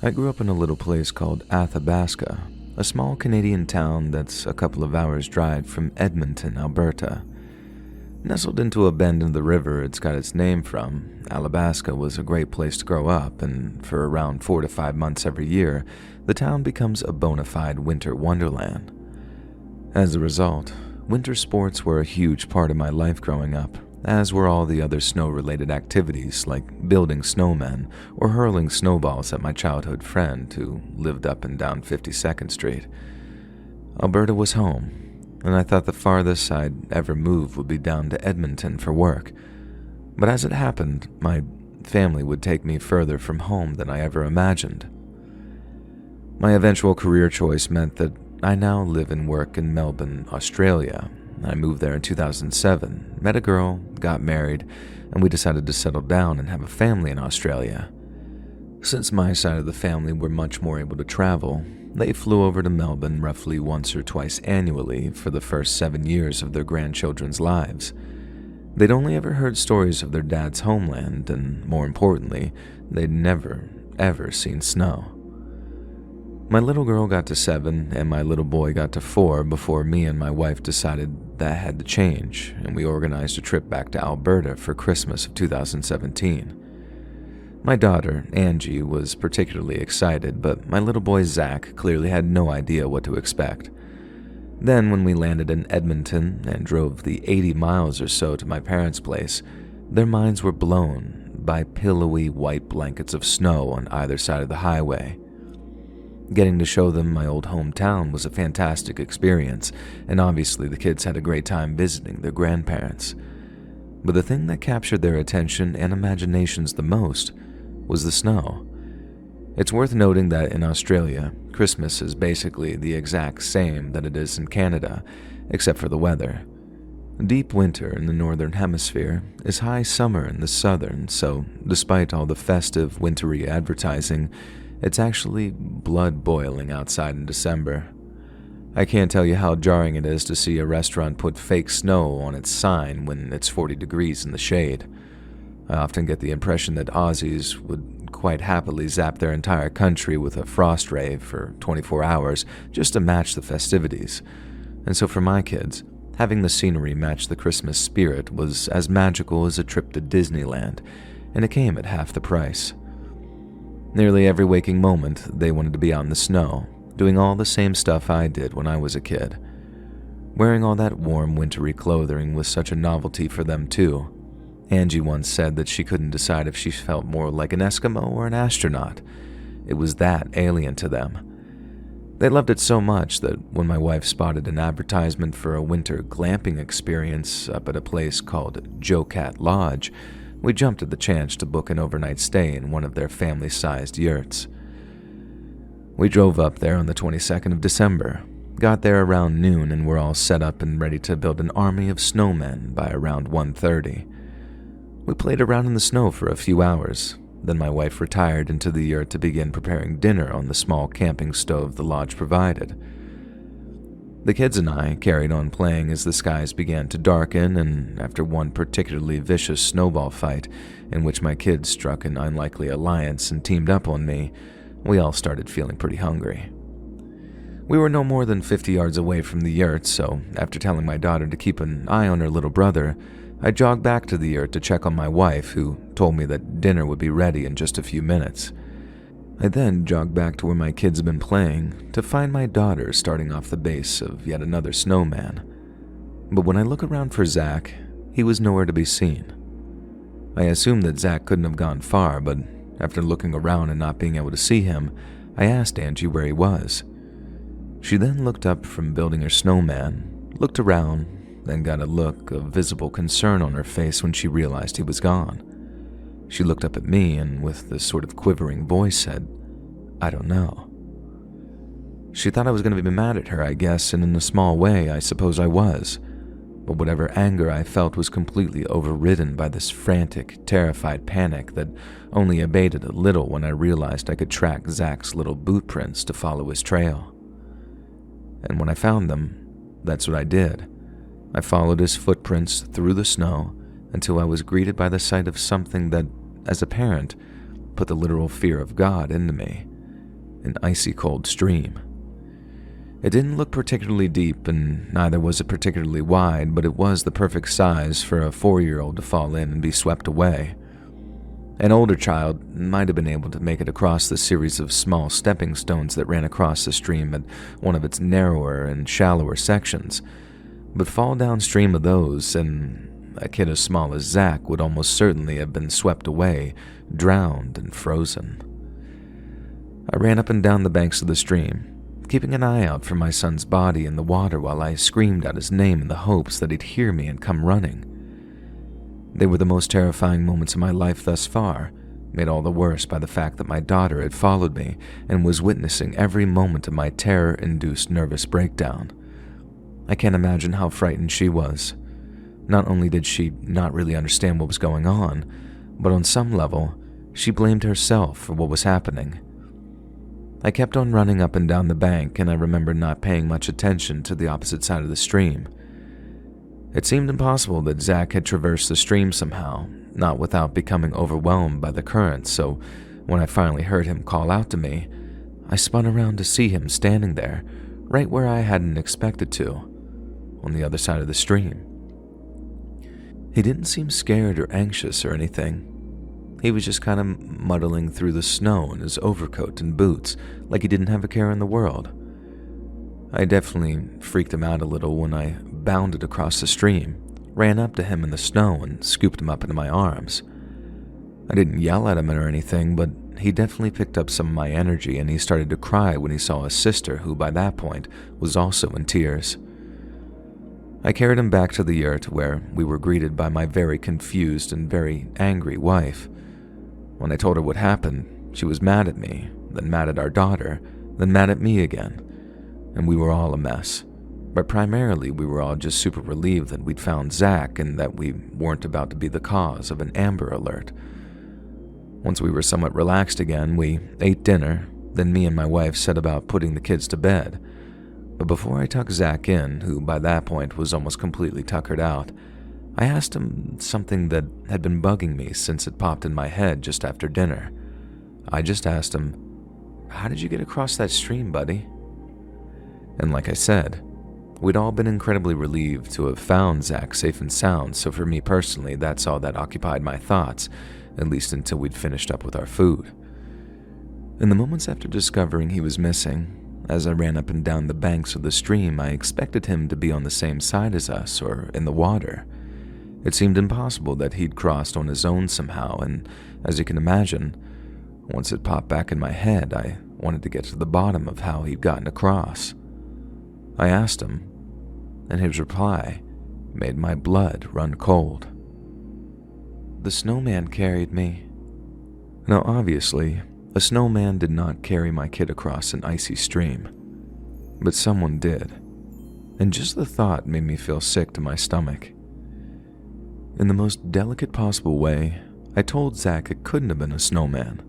I grew up in a little place called Athabasca, a small Canadian town that's a couple of hours' drive from Edmonton, Alberta. Nestled into a bend in the river it's got its name from, Athabasca was a great place to grow up, and for around 4 to 5 months every year, the town becomes a bona fide winter wonderland. As a result, winter sports were a huge part of my life growing up, as were all the other snow-related activities like building snowmen or hurling snowballs at my childhood friend who lived up and down 52nd Street. Alberta was home, and I thought the farthest I'd ever move would be down to Edmonton for work. But as it happened, my family would take me further from home than I ever imagined. My eventual career choice meant that I now live and work in Melbourne, Australia. I moved there in 2007, met a girl, got married, and we decided to settle down and have a family in Australia. Since my side of the family were much more able to travel, they flew over to Melbourne roughly once or twice annually for the first 7 years of their grandchildren's lives. They'd only ever heard stories of their dad's homeland, and more importantly, they'd never, ever seen snow. My little girl got to 7 and my little boy got to 4 before me and my wife decided that had to change, and we organized a trip back to Alberta for Christmas of 2017. My daughter, Angie, was particularly excited, but my little boy, Zach, clearly had no idea what to expect. Then, when we landed in Edmonton and drove the 80 miles or so to my parents' place, their minds were blown by pillowy white blankets of snow on either side of the highway. Getting to show them my old hometown was a fantastic experience, and obviously the kids had a great time visiting their grandparents. But the thing that captured their attention and imaginations the most was the snow. It's worth noting that in Australia, Christmas is basically the exact same that it is in Canada, except for the weather. Deep winter in the northern hemisphere is high summer in the southern, so despite all the festive, wintry advertising, it's actually blood-boiling outside in December. I can't tell you how jarring it is to see a restaurant put fake snow on its sign when it's 40 degrees in the shade. I often get the impression that Aussies would quite happily zap their entire country with a frost ray for 24 hours just to match the festivities. And so for my kids, having the scenery match the Christmas spirit was as magical as a trip to Disneyland, and it came at half the price. Nearly every waking moment, they wanted to be out in the snow, doing all the same stuff I did when I was a kid. Wearing all that warm, wintry clothing was such a novelty for them too. Angie once said that she couldn't decide if she felt more like an Eskimo or an astronaut. It was that alien to them. They loved it so much that when my wife spotted an advertisement for a winter glamping experience up at a place called Joe Cat Lodge, we jumped at the chance to book an overnight stay in one of their family-sized yurts. We drove up there on the 22nd of December, got there around noon, and were all set up and ready to build an army of snowmen by around 1:30. We played around in the snow for a few hours, then my wife retired into the yurt to begin preparing dinner on the small camping stove the lodge provided. The kids and I carried on playing as the skies began to darken, and after one particularly vicious snowball fight, in which my kids struck an unlikely alliance and teamed up on me, we all started feeling pretty hungry. We were no more than 50 yards away from the yurt, so after telling my daughter to keep an eye on her little brother, I jogged back to the yurt to check on my wife, who told me that dinner would be ready in just a few minutes. I then jogged back to where my kids had been playing to find my daughter starting off the base of yet another snowman. But when I look around for Zach, he was nowhere to be seen. I assumed that Zach couldn't have gone far, but after looking around and not being able to see him, I asked Angie where he was. She then looked up from building her snowman, looked around, then got a look of visible concern on her face when she realized he was gone. She looked up at me and with this sort of quivering voice said, "I don't know." She thought I was going to be mad at her, I guess, and in a small way, I suppose I was. But whatever anger I felt was completely overridden by this frantic, terrified panic that only abated a little when I realized I could track Zach's little boot prints to follow his trail. And when I found them, that's what I did. I followed his footprints through the snow until I was greeted by the sight of something that, as a parent, put the literal fear of God into me. an icy cold stream. It didn't look particularly deep, and neither was it particularly wide, but it was the perfect size for a 4-year-old to fall in and be swept away. An older child might have been able to make it across the series of small stepping stones that ran across the stream at one of its narrower and shallower sections, but fall downstream of those, and a kid as small as Zach would almost certainly have been swept away, drowned, and frozen. I ran up and down the banks of the stream, keeping an eye out for my son's body in the water while I screamed out his name in the hopes that he'd hear me and come running. They were the most terrifying moments of my life thus far, made all the worse by the fact that my daughter had followed me and was witnessing every moment of my terror-induced nervous breakdown. I can't imagine how frightened she was. Not only did she not really understand what was going on, but on some level, she blamed herself for what was happening. I kept on running up and down the bank, and I remember not paying much attention to the opposite side of the stream. It seemed impossible that Zach had traversed the stream somehow, not without becoming overwhelmed by the current, so when I finally heard him call out to me, I spun around to see him standing there, right where I hadn't expected to, on the other side of the stream. He didn't seem scared or anxious or anything. He was just kind of muddling through the snow in his overcoat and boots, like he didn't have a care in the world. I definitely freaked him out a little when I bounded across the stream, ran up to him in the snow, and scooped him up into my arms. I didn't yell at him or anything, but he definitely picked up some of my energy, and he started to cry when he saw his sister, who by that point was also in tears. I carried him back to the yurt, where we were greeted by my very confused and very angry wife. When I told her what happened, she was mad at me, then mad at our daughter, then mad at me again, and we were all a mess. But primarily, we were all just super relieved that we'd found Zach and that we weren't about to be the cause of an Amber Alert. Once we were somewhat relaxed again, we ate dinner, then me and my wife set about putting the kids to bed. But before I tucked Zach in, who by that point was almost completely tuckered out, I asked him something that had been bugging me since it popped in my head just after dinner. I just asked him, "How did you get across that stream, buddy?" And like I said, we'd all been incredibly relieved to have found Zach safe and sound, so for me personally, that's all that occupied my thoughts, at least until we'd finished up with our food. In the moments after discovering he was missing, as I ran up and down the banks of the stream, I expected him to be on the same side as us or in the water. It seemed impossible that he'd crossed on his own somehow, and as you can imagine, once it popped back in my head, I wanted to get to the bottom of how he'd gotten across. I asked him, and his reply made my blood run cold. "The snowman carried me." Now obviously, a snowman did not carry my kid across an icy stream, but someone did, and just the thought made me feel sick to my stomach. In the most delicate possible way, I told Zach it couldn't have been a snowman.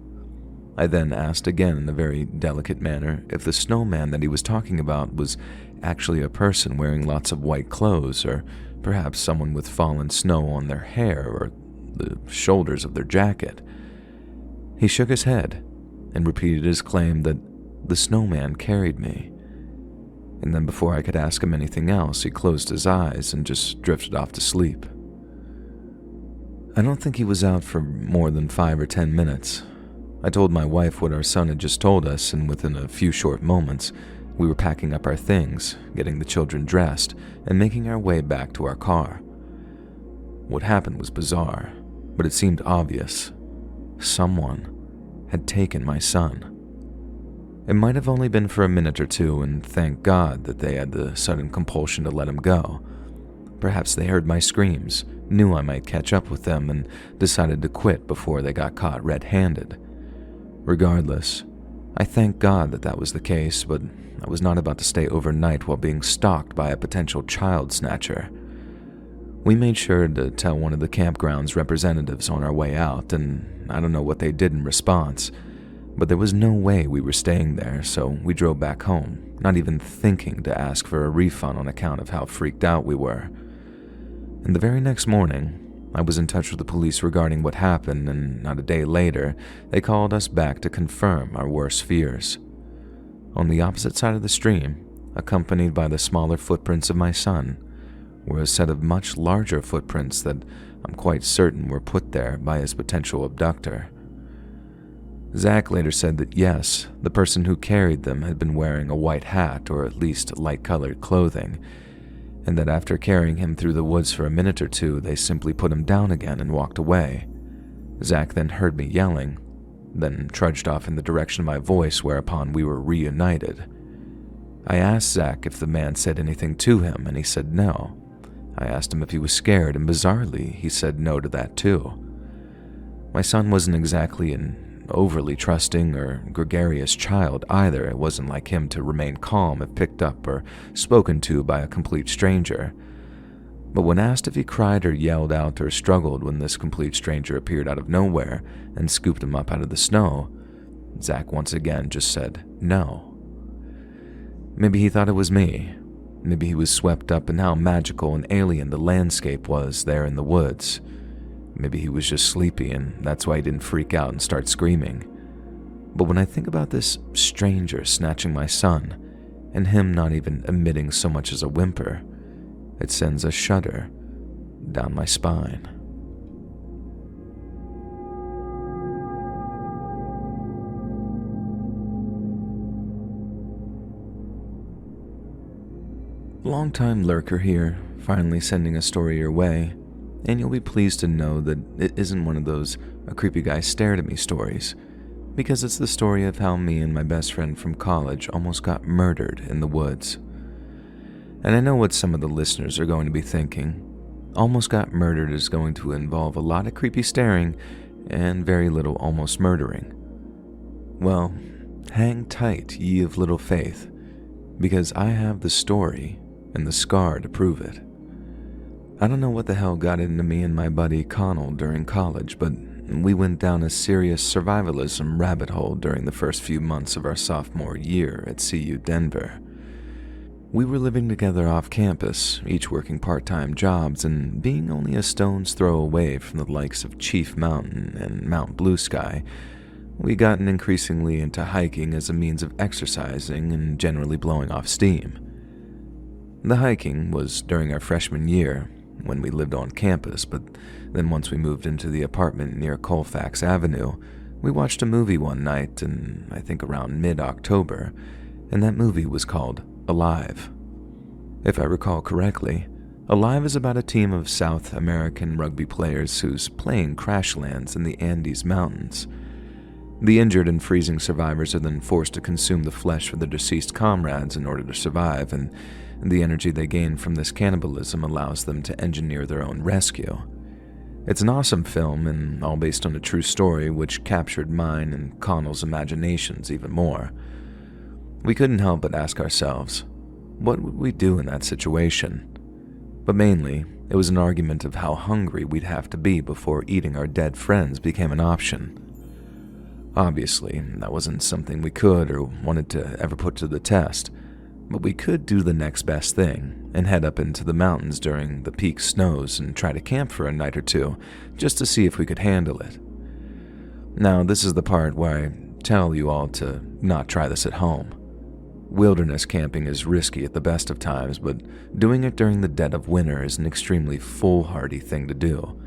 I then asked again in a very delicate manner if the snowman that he was talking about was actually a person wearing lots of white clothes, or perhaps someone with fallen snow on their hair or the shoulders of their jacket. He shook his head and repeated his claim that the snowman carried me. And then before I could ask him anything else, he closed his eyes and just drifted off to sleep. I don't think he was out for more than 5 or 10 minutes. I told my wife what our son had just told us, and within a few short moments, we were packing up our things, getting the children dressed, and making our way back to our car. What happened was bizarre, but it seemed obvious. Someone had taken my son. It might have only been for a minute or two, and thank God that they had the sudden compulsion to let him go. Perhaps they heard my screams, knew I might catch up with them, and decided to quit before they got caught red-handed. Regardless, I thank God that that was the case, but I was not about to stay overnight while being stalked by a potential child snatcher. We made sure to tell one of the campground's representatives on our way out, and I don't know what they did in response, but there was no way we were staying there, so we drove back home, not even thinking to ask for a refund on account of how freaked out we were. And the very next morning, I was in touch with the police regarding what happened, and not a day later, they called us back to confirm our worst fears. On the opposite side of the stream, accompanied by the smaller footprints of my son, were a set of much larger footprints that I'm quite certain were put there by his potential abductor. Zach later said that yes, the person who carried them had been wearing a white hat or at least light-colored clothing, and that after carrying him through the woods for a minute or two, they simply put him down again and walked away. Zach then heard me yelling, then trudged off in the direction of my voice, whereupon we were reunited. I asked Zach if the man said anything to him, and he said no. I asked him if he was scared, and bizarrely, he said no to that too. My son wasn't exactly an overly trusting or gregarious child either. It wasn't like him to remain calm if picked up or spoken to by a complete stranger. But when asked if he cried or yelled out or struggled when this complete stranger appeared out of nowhere and scooped him up out of the snow, Zach once again just said no. Maybe he thought it was me. Maybe he was swept up in how magical and alien the landscape was there in the woods. Maybe he was just sleepy and that's why he didn't freak out and start screaming. But when I think about this stranger snatching my son, and him not even emitting so much as a whimper, it sends a shudder down my spine. Long-time lurker here, finally sending a story your way, and you'll be pleased to know that it isn't one of those "a creepy guy stared at me" stories, because it's the story of how me and my best friend from college almost got murdered in the woods. And I know what some of the listeners are going to be thinking. Almost got murdered is going to involve a lot of creepy staring and very little almost murdering. Well, hang tight, ye of little faith, because I have the story and the scar to prove it. I don't know what the hell got into me and my buddy Connell during college, but we went down a serious survivalism rabbit hole during the first few months of our sophomore year at CU Denver. We were living together off campus, each working part-time jobs, and being only a stone's throw away from the likes of Chief Mountain and Mount Blue Sky, we gotten increasingly into hiking as a means of exercising and generally blowing off steam. The hiking was during our freshman year, when we lived on campus, but then once we moved into the apartment near Colfax Avenue, we watched a movie one night in, I think, around mid-October, and that movie was called Alive. If I recall correctly, Alive is about a team of South American rugby players whose plane crash lands in the Andes Mountains. The injured and freezing survivors are then forced to consume the flesh of their deceased comrades in order to survive, and the energy they gain from this cannibalism allows them to engineer their own rescue. It's an awesome film, and all based on a true story which captured mine and Connell's imaginations even more. We couldn't help but ask ourselves, what would we do in that situation? But mainly, it was an argument of how hungry we'd have to be before eating our dead friends became an option. Obviously, that wasn't something we could or wanted to ever put to the test, but we could do the next best thing and head up into the mountains during the peak snows and try to camp for a night or two just to see if we could handle it. Now, this is the part where I tell you all to not try this at home. Wilderness camping is risky at the best of times, but doing it during the dead of winter is an extremely foolhardy thing to do.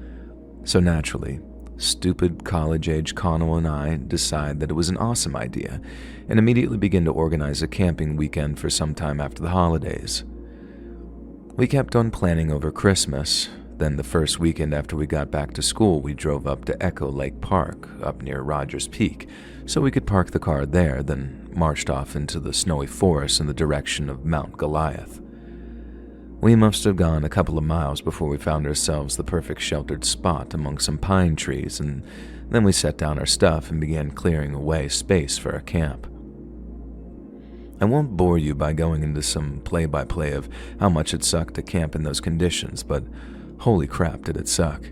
So naturally, stupid college-age Connell and I decide that it was an awesome idea and immediately begin to organize a camping weekend for some time after the holidays. We kept on planning over Christmas. Then the first weekend after we got back to school, we drove up to Echo Lake Park up near Rogers Peak so we could park the car there, then marched off into the snowy forest in the direction of Mount Goliath. We must have gone a couple of miles before we found ourselves the perfect sheltered spot among some pine trees, and then we set down our stuff and began clearing away space for our camp. I won't bore you by going into some play-by-play of how much it sucked to camp in those conditions, but holy crap did it suck.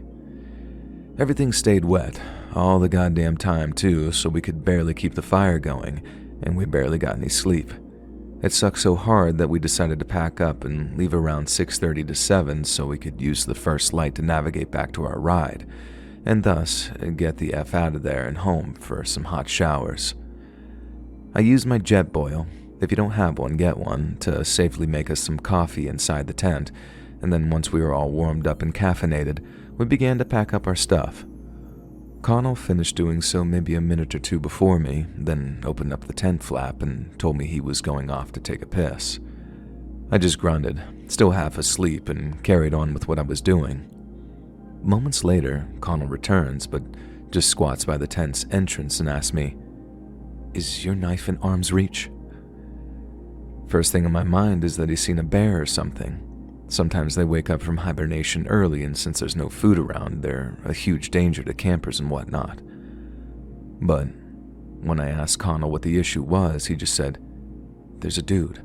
Everything stayed wet, all the goddamn time too, so we could barely keep the fire going, and we barely got any sleep. It sucked so hard that we decided to pack up and leave around 6:30 to 7 so we could use the first light to navigate back to our ride, and thus get the F out of there and home for some hot showers. I used my jet boil, if you don't have one, get one, to safely make us some coffee inside the tent, and then once we were all warmed up and caffeinated, we began to pack up our stuff. Connell finished doing so maybe a minute or two before me, then opened up the tent flap and told me he was going off to take a piss. I just grunted, still half asleep, and carried on with what I was doing. Moments later, Connell returns, but just squats by the tent's entrance and asks me, "Is your knife in arm's reach?" First thing in my mind is that he's seen a bear or something. Sometimes they wake up from hibernation early, and since there's no food around, they're a huge danger to campers and whatnot. But when I asked Connell what the issue was, he just said, "There's a dude.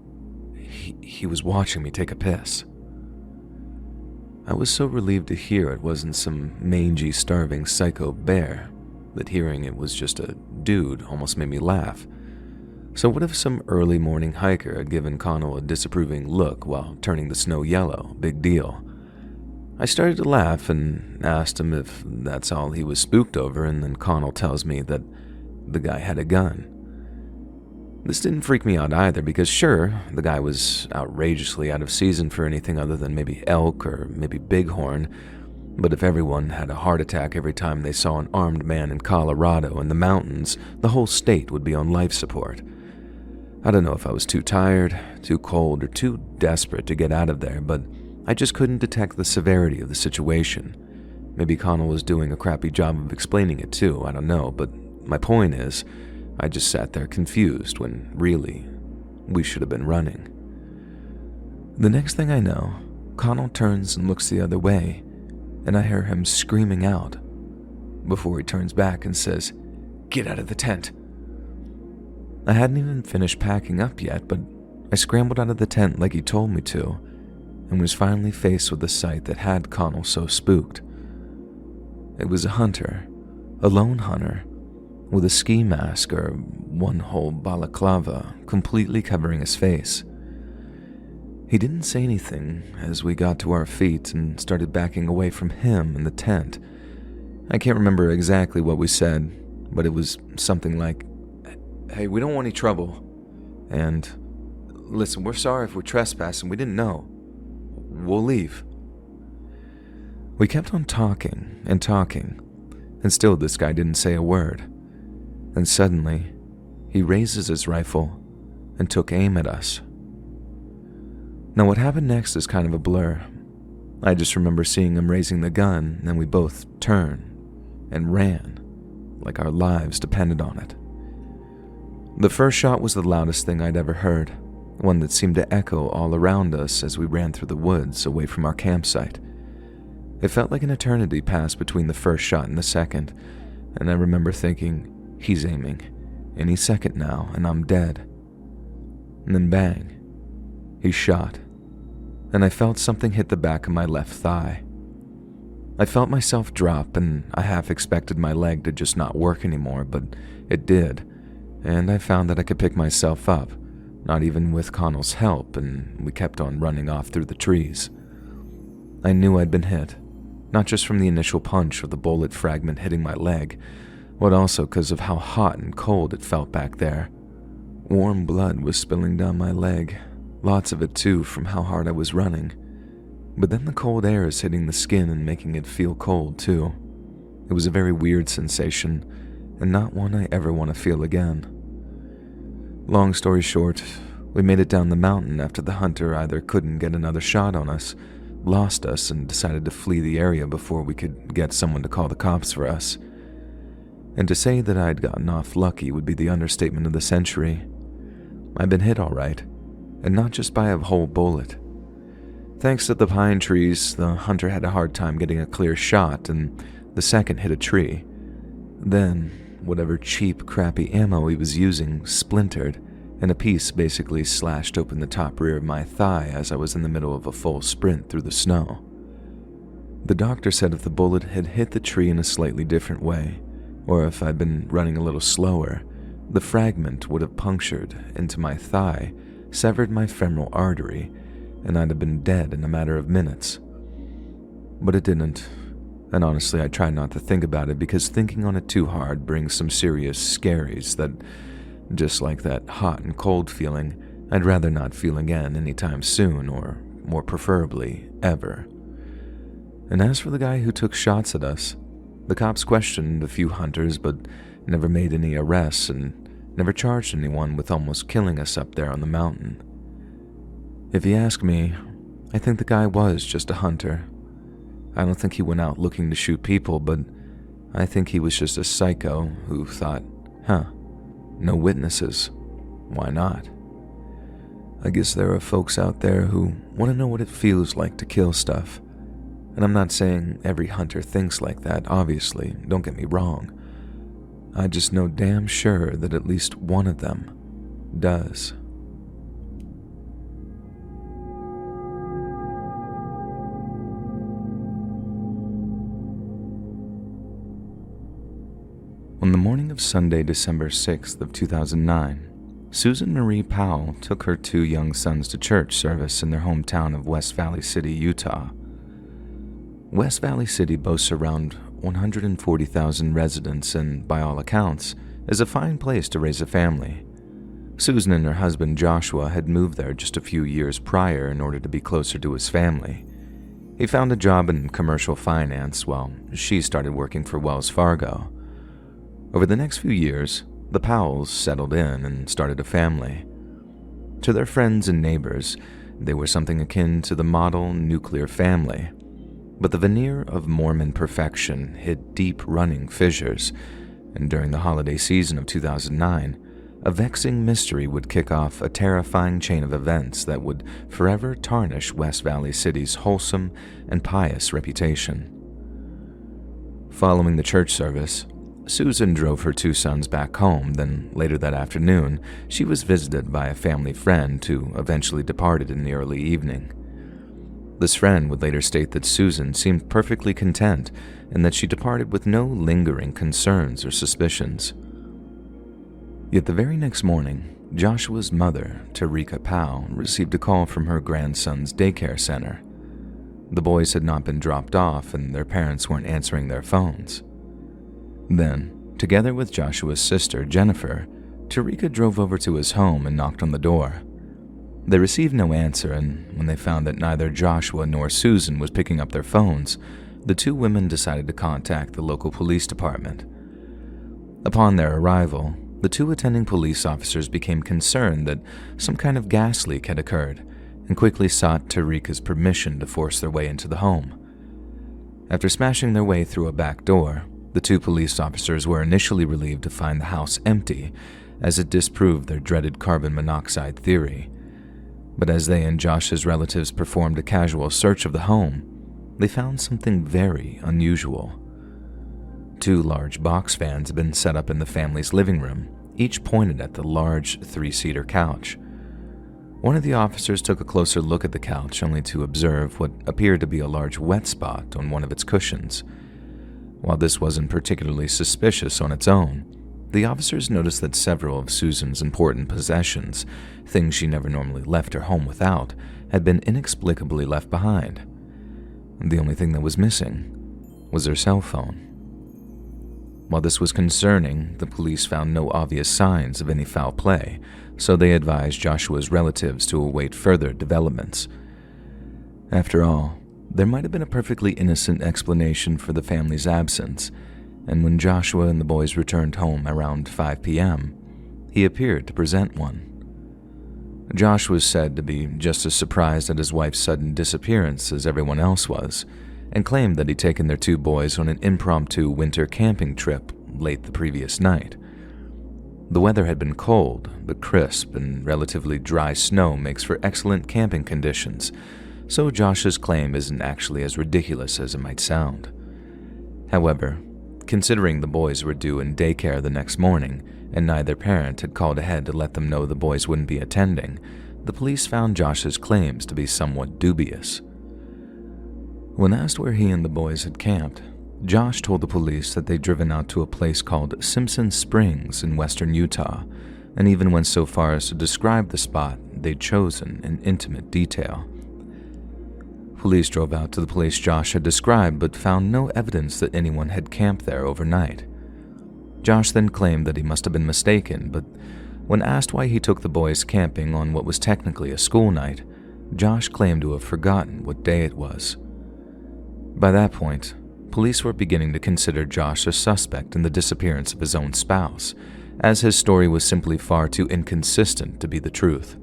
He was watching me take a piss." I was so relieved to hear it wasn't some mangy, starving psycho bear that hearing it was just a dude almost made me laugh. So what if some early morning hiker had given Connell a disapproving look while turning the snow yellow? Big deal. I started to laugh and asked him if that's all he was spooked over, and then Connell tells me that the guy had a gun. This didn't freak me out either, because sure, the guy was outrageously out of season for anything other than maybe elk or maybe bighorn, but if everyone had a heart attack every time they saw an armed man in Colorado in the mountains, the whole state would be on life support. I don't know if I was too tired, too cold, or too desperate to get out of there, but I just couldn't detect the severity of the situation. Maybe Connell was doing a crappy job of explaining it too, I don't know, but my point is, I just sat there confused when, really, we should have been running. The next thing I know, Connell turns and looks the other way, and I hear him screaming out, before he turns back and says, "Get out of the tent." I hadn't even finished packing up yet, but I scrambled out of the tent like he told me to, and was finally faced with the sight that had Connell so spooked. It was a hunter, a lone hunter, with a ski mask or one whole balaclava completely covering his face. He didn't say anything as we got to our feet and started backing away from him and the tent. I can't remember exactly what we said, but it was something like, "Hey, we don't want any trouble. And listen, we're sorry if we're trespassing. We didn't know. We'll leave." We kept on talking, and still this guy didn't say a word. And suddenly, he raises his rifle and took aim at us. Now what happened next is kind of a blur. I just remember seeing him raising the gun, and we both turned and ran, like our lives depended on it. The first shot was the loudest thing I'd ever heard, one that seemed to echo all around us as we ran through the woods away from our campsite. It felt like an eternity passed between the first shot and the second, and I remember thinking, he's aiming, any second now, and I'm dead. And then bang, he shot, and I felt something hit the back of my left thigh. I felt myself drop, and I half expected my leg to just not work anymore, but it did. And I found that I could pick myself up, not even with Connell's help, and we kept on running off through the trees. I knew I'd been hit, not just from the initial punch or the bullet fragment hitting my leg, but also because of how hot and cold it felt back there. Warm blood was spilling down my leg, lots of it too from how hard I was running. But then the cold air is hitting the skin and making it feel cold too. It was a very weird sensation, and not one I ever want to feel again. Long story short, we made it down the mountain after the hunter either couldn't get another shot on us, lost us, and decided to flee the area before we could get someone to call the cops for us. And to say that I'd gotten off lucky would be the understatement of the century. I'd been hit all right, and not just by a whole bullet. Thanks to the pine trees, the hunter had a hard time getting a clear shot, and the second hit a tree. Then, whatever cheap, crappy ammo he was using splintered, and a piece basically slashed open the top rear of my thigh as I was in the middle of a full sprint through the snow. The doctor said if the bullet had hit the tree in a slightly different way, or if I'd been running a little slower, the fragment would have punctured into my thigh, severed my femoral artery, and I'd have been dead in a matter of minutes. But it didn't. And honestly, I try not to think about it because thinking on it too hard brings some serious scaries that, just like that hot and cold feeling, I'd rather not feel again anytime soon, or more preferably, ever. And as for the guy who took shots at us, the cops questioned a few hunters but never made any arrests and never charged anyone with almost killing us up there on the mountain. If you ask me, I think the guy was just a hunter. I don't think he went out looking to shoot people, but I think he was just a psycho who thought, no witnesses, why not? I guess there are folks out there who want to know what it feels like to kill stuff. And I'm not saying every hunter thinks like that, obviously, don't get me wrong. I just know damn sure that at least one of them does. On the morning of Sunday, December 6th of 2009, Susan Marie Powell took her 2 young sons to church service in their hometown of West Valley City, Utah. West Valley City boasts around 140,000 residents and, by all accounts, is a fine place to raise a family. Susan and her husband Joshua had moved there just a few years prior in order to be closer to his family. He found a job in commercial finance while she started working for Wells Fargo. Over the next few years, the Powells settled in and started a family. To their friends and neighbors, they were something akin to the model nuclear family. But the veneer of Mormon perfection hid deep running fissures, and during the holiday season of 2009, a vexing mystery would kick off a terrifying chain of events that would forever tarnish West Valley City's wholesome and pious reputation. Following the church service, Susan drove her 2 sons back home, then later that afternoon, she was visited by a family friend who eventually departed in the early evening. This friend would later state that Susan seemed perfectly content and that she departed with no lingering concerns or suspicions. Yet the very next morning, Joshua's mother, Tarika Powell, received a call from her grandson's daycare center. The boys had not been dropped off and their parents weren't answering their phones. Then, together with Joshua's sister, Jennifer, Tarika drove over to his home and knocked on the door. They received no answer, and when they found that neither Joshua nor Susan was picking up their phones, the 2 women decided to contact the local police department. Upon their arrival, the 2 attending police officers became concerned that some kind of gas leak had occurred and quickly sought Tarika's permission to force their way into the home. After smashing their way through a back door, the 2 police officers were initially relieved to find the house empty, as it disproved their dreaded carbon monoxide theory. But as they and Josh's relatives performed a casual search of the home, they found something very unusual. 2 large box fans had been set up in the family's living room, each pointed at the large 3-seater couch. One of the officers took a closer look at the couch only to observe what appeared to be a large wet spot on one of its cushions. While this wasn't particularly suspicious on its own, the officers noticed that several of Susan's important possessions, things she never normally left her home without, had been inexplicably left behind. The only thing that was missing was her cell phone. While this was concerning, the police found no obvious signs of any foul play, so they advised Joshua's relatives to await further developments. After all, there might have been a perfectly innocent explanation for the family's absence, and when Joshua and the boys returned home around 5 p.m., he appeared to present one. Josh was said to be just as surprised at his wife's sudden disappearance as everyone else was, and claimed that he'd taken their 2 boys on an impromptu winter camping trip late the previous night. The weather had been cold, but crisp and relatively dry snow makes for excellent camping conditions, so Josh's claim isn't actually as ridiculous as it might sound. However, considering the boys were due in daycare the next morning, and neither parent had called ahead to let them know the boys wouldn't be attending, the police found Josh's claims to be somewhat dubious. When asked where he and the boys had camped, Josh told the police that they'd driven out to a place called Simpson Springs in western Utah, and even went so far as to describe the spot they'd chosen in intimate detail. Police drove out to the place Josh had described but found no evidence that anyone had camped there overnight. Josh then claimed that he must have been mistaken, but When asked why he took the boys camping on what was technically a school night, Josh claimed to have forgotten what day it was. By that point, police were beginning to consider Josh a suspect in the disappearance of his own spouse, as his story was simply far too inconsistent to be the truth.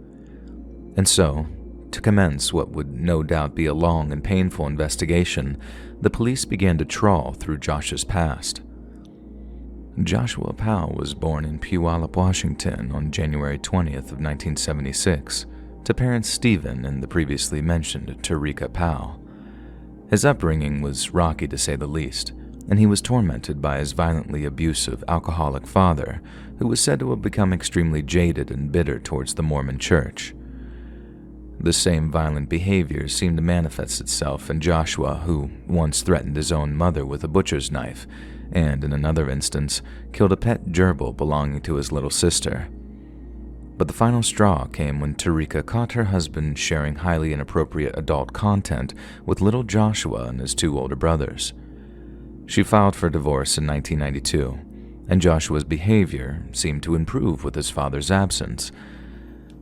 And so, to commence what would no doubt be a long and painful investigation, the police began to trawl through Josh's past. Joshua Powell was born in Puyallup, Washington on January 20th of 1976 to parents Stephen and the previously mentioned Tarika Powell. His upbringing was rocky to say the least, and he was tormented by his violently abusive alcoholic father, who was said to have become extremely jaded and bitter towards the Mormon Church. The same violent behavior seemed to manifest itself in Joshua, who once threatened his own mother with a butcher's knife, and in another instance, killed a pet gerbil belonging to his little sister. But the final straw came when Tarika caught her husband sharing highly inappropriate adult content with little Joshua and his two older brothers. She filed for divorce in 1992, and Joshua's behavior seemed to improve with his father's absence.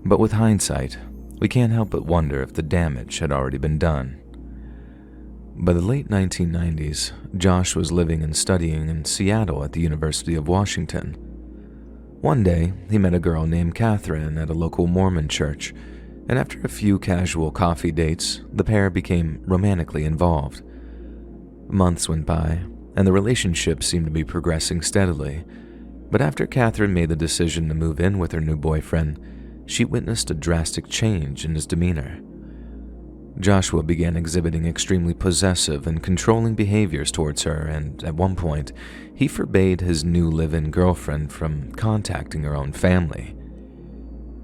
But with hindsight, we can't help but wonder if the damage had already been done. By the late 1990s, Josh was living and studying in Seattle at the University of Washington. One day, he met a girl named Catherine at a local Mormon church, and after a few casual coffee dates, the pair became romantically involved. Months went by, and the relationship seemed to be progressing steadily, but after Catherine made the decision to move in with her new boyfriend, she witnessed a drastic change in his demeanor. Joshua began exhibiting extremely possessive and controlling behaviors towards her, and at one point, he forbade his new live-in girlfriend from contacting her own family.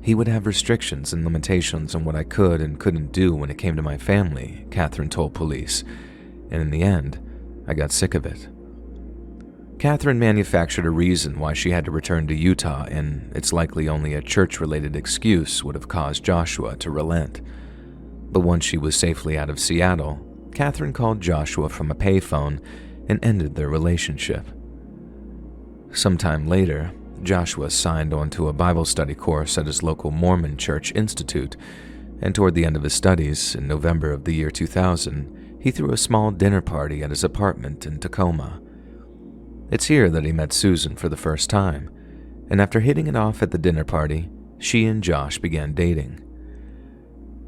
He would have restrictions and limitations on what I could and couldn't do when it came to my family, Catherine told police, and in the end, I got sick of it. Catherine manufactured a reason why she had to return to Utah, and it's likely only a church-related excuse would have caused Joshua to relent. But once she was safely out of Seattle, Catherine called Joshua from a payphone and ended their relationship. Sometime later, Joshua signed on to a Bible study course at his local Mormon Church Institute, and toward the end of his studies, in November of the year 2000, he threw a small dinner party at his apartment in Tacoma. It's here that he met Susan for the first time, and after hitting it off at the dinner party, she and Josh began dating.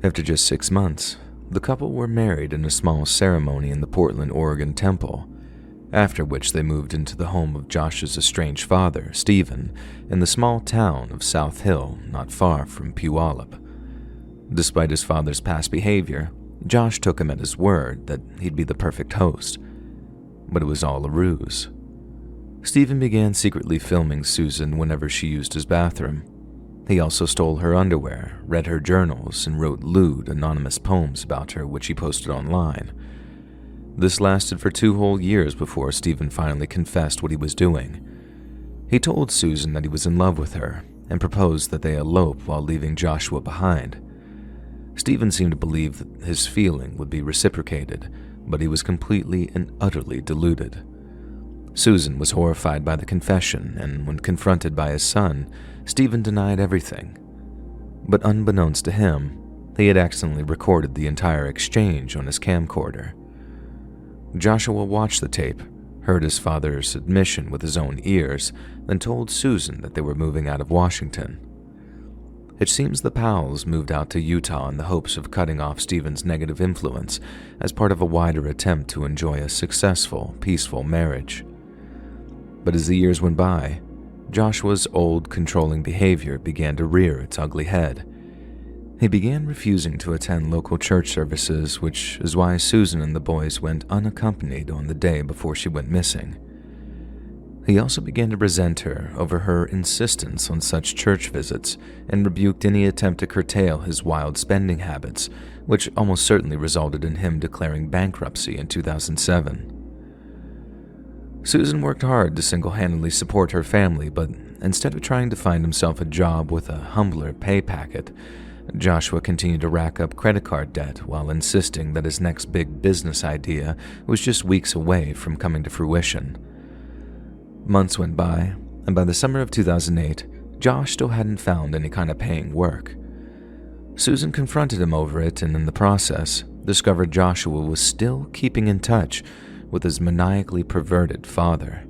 After just 6 months, the couple were married in a small ceremony in the Portland, Oregon temple, after which they moved into the home of Josh's estranged father, Stephen, in the small town of South Hill, not far from Puyallup. Despite his father's past behavior, Josh took him at his word that he'd be the perfect host. But it was all a ruse. Stephen began secretly filming Susan whenever she used his bathroom. He also stole her underwear, read her journals, and wrote lewd, anonymous poems about her which he posted online. This lasted for 2 whole years before Stephen finally confessed what he was doing. He told Susan that he was in love with her and proposed that they elope while leaving Joshua behind. Stephen seemed to believe that his feeling would be reciprocated, but he was completely and utterly deluded. Susan was horrified by the confession, and when confronted by his son, Stephen denied everything. But unbeknownst to him, he had accidentally recorded the entire exchange on his camcorder. Joshua watched the tape, heard his father's admission with his own ears, then told Susan that they were moving out of Washington. It seems the Powells moved out to Utah in the hopes of cutting off Stephen's negative influence as part of a wider attempt to enjoy a successful, peaceful marriage. But as the years went by, Joshua's old, controlling behavior began to rear its ugly head. He began refusing to attend local church services, which is why Susan and the boys went unaccompanied on the day before she went missing. He also began to resent her over her insistence on such church visits and rebuked any attempt to curtail his wild spending habits, which almost certainly resulted in him declaring bankruptcy in 2007. Susan worked hard to single-handedly support her family, but instead of trying to find himself a job with a humbler pay packet, Joshua continued to rack up credit card debt while insisting that his next big business idea was just weeks away from coming to fruition. Months went by, and by the summer of 2008, Josh still hadn't found any kind of paying work. Susan confronted him over it and in the process discovered Joshua was still keeping in touch with his maniacally perverted father.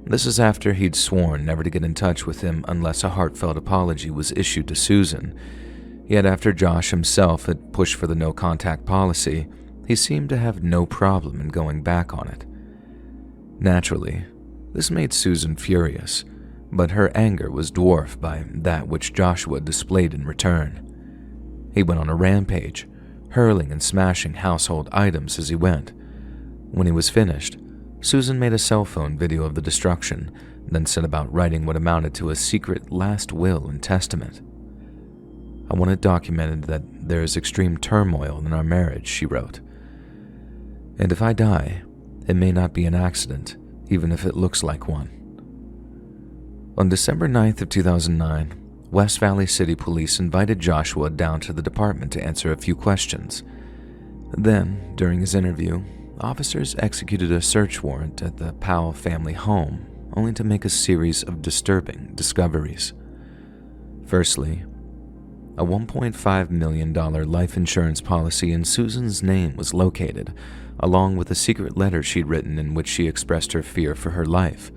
This is after he'd sworn never to get in touch with him unless a heartfelt apology was issued to Susan. Yet after Josh himself had pushed for the no-contact policy, he seemed to have no problem in going back on it. Naturally, this made Susan furious, but her anger was dwarfed by that which Joshua displayed in return. He went on a rampage, hurling and smashing household items as he went. When he was finished, Susan made a cell phone video of the destruction, then set about writing what amounted to a secret last will and testament. "I want it documented that there is extreme turmoil in our marriage," she wrote. "And if I die, it may not be an accident, even if it looks like one." On December 9th of 2009, West Valley City Police invited Joshua down to the department to answer a few questions. Then, during his interview, officers executed a search warrant at the Powell family home, only to make a series of disturbing discoveries. Firstly, a $1.5 million life insurance policy in Susan's name was located, along with a secret letter she'd written in which she expressed her fear for her life.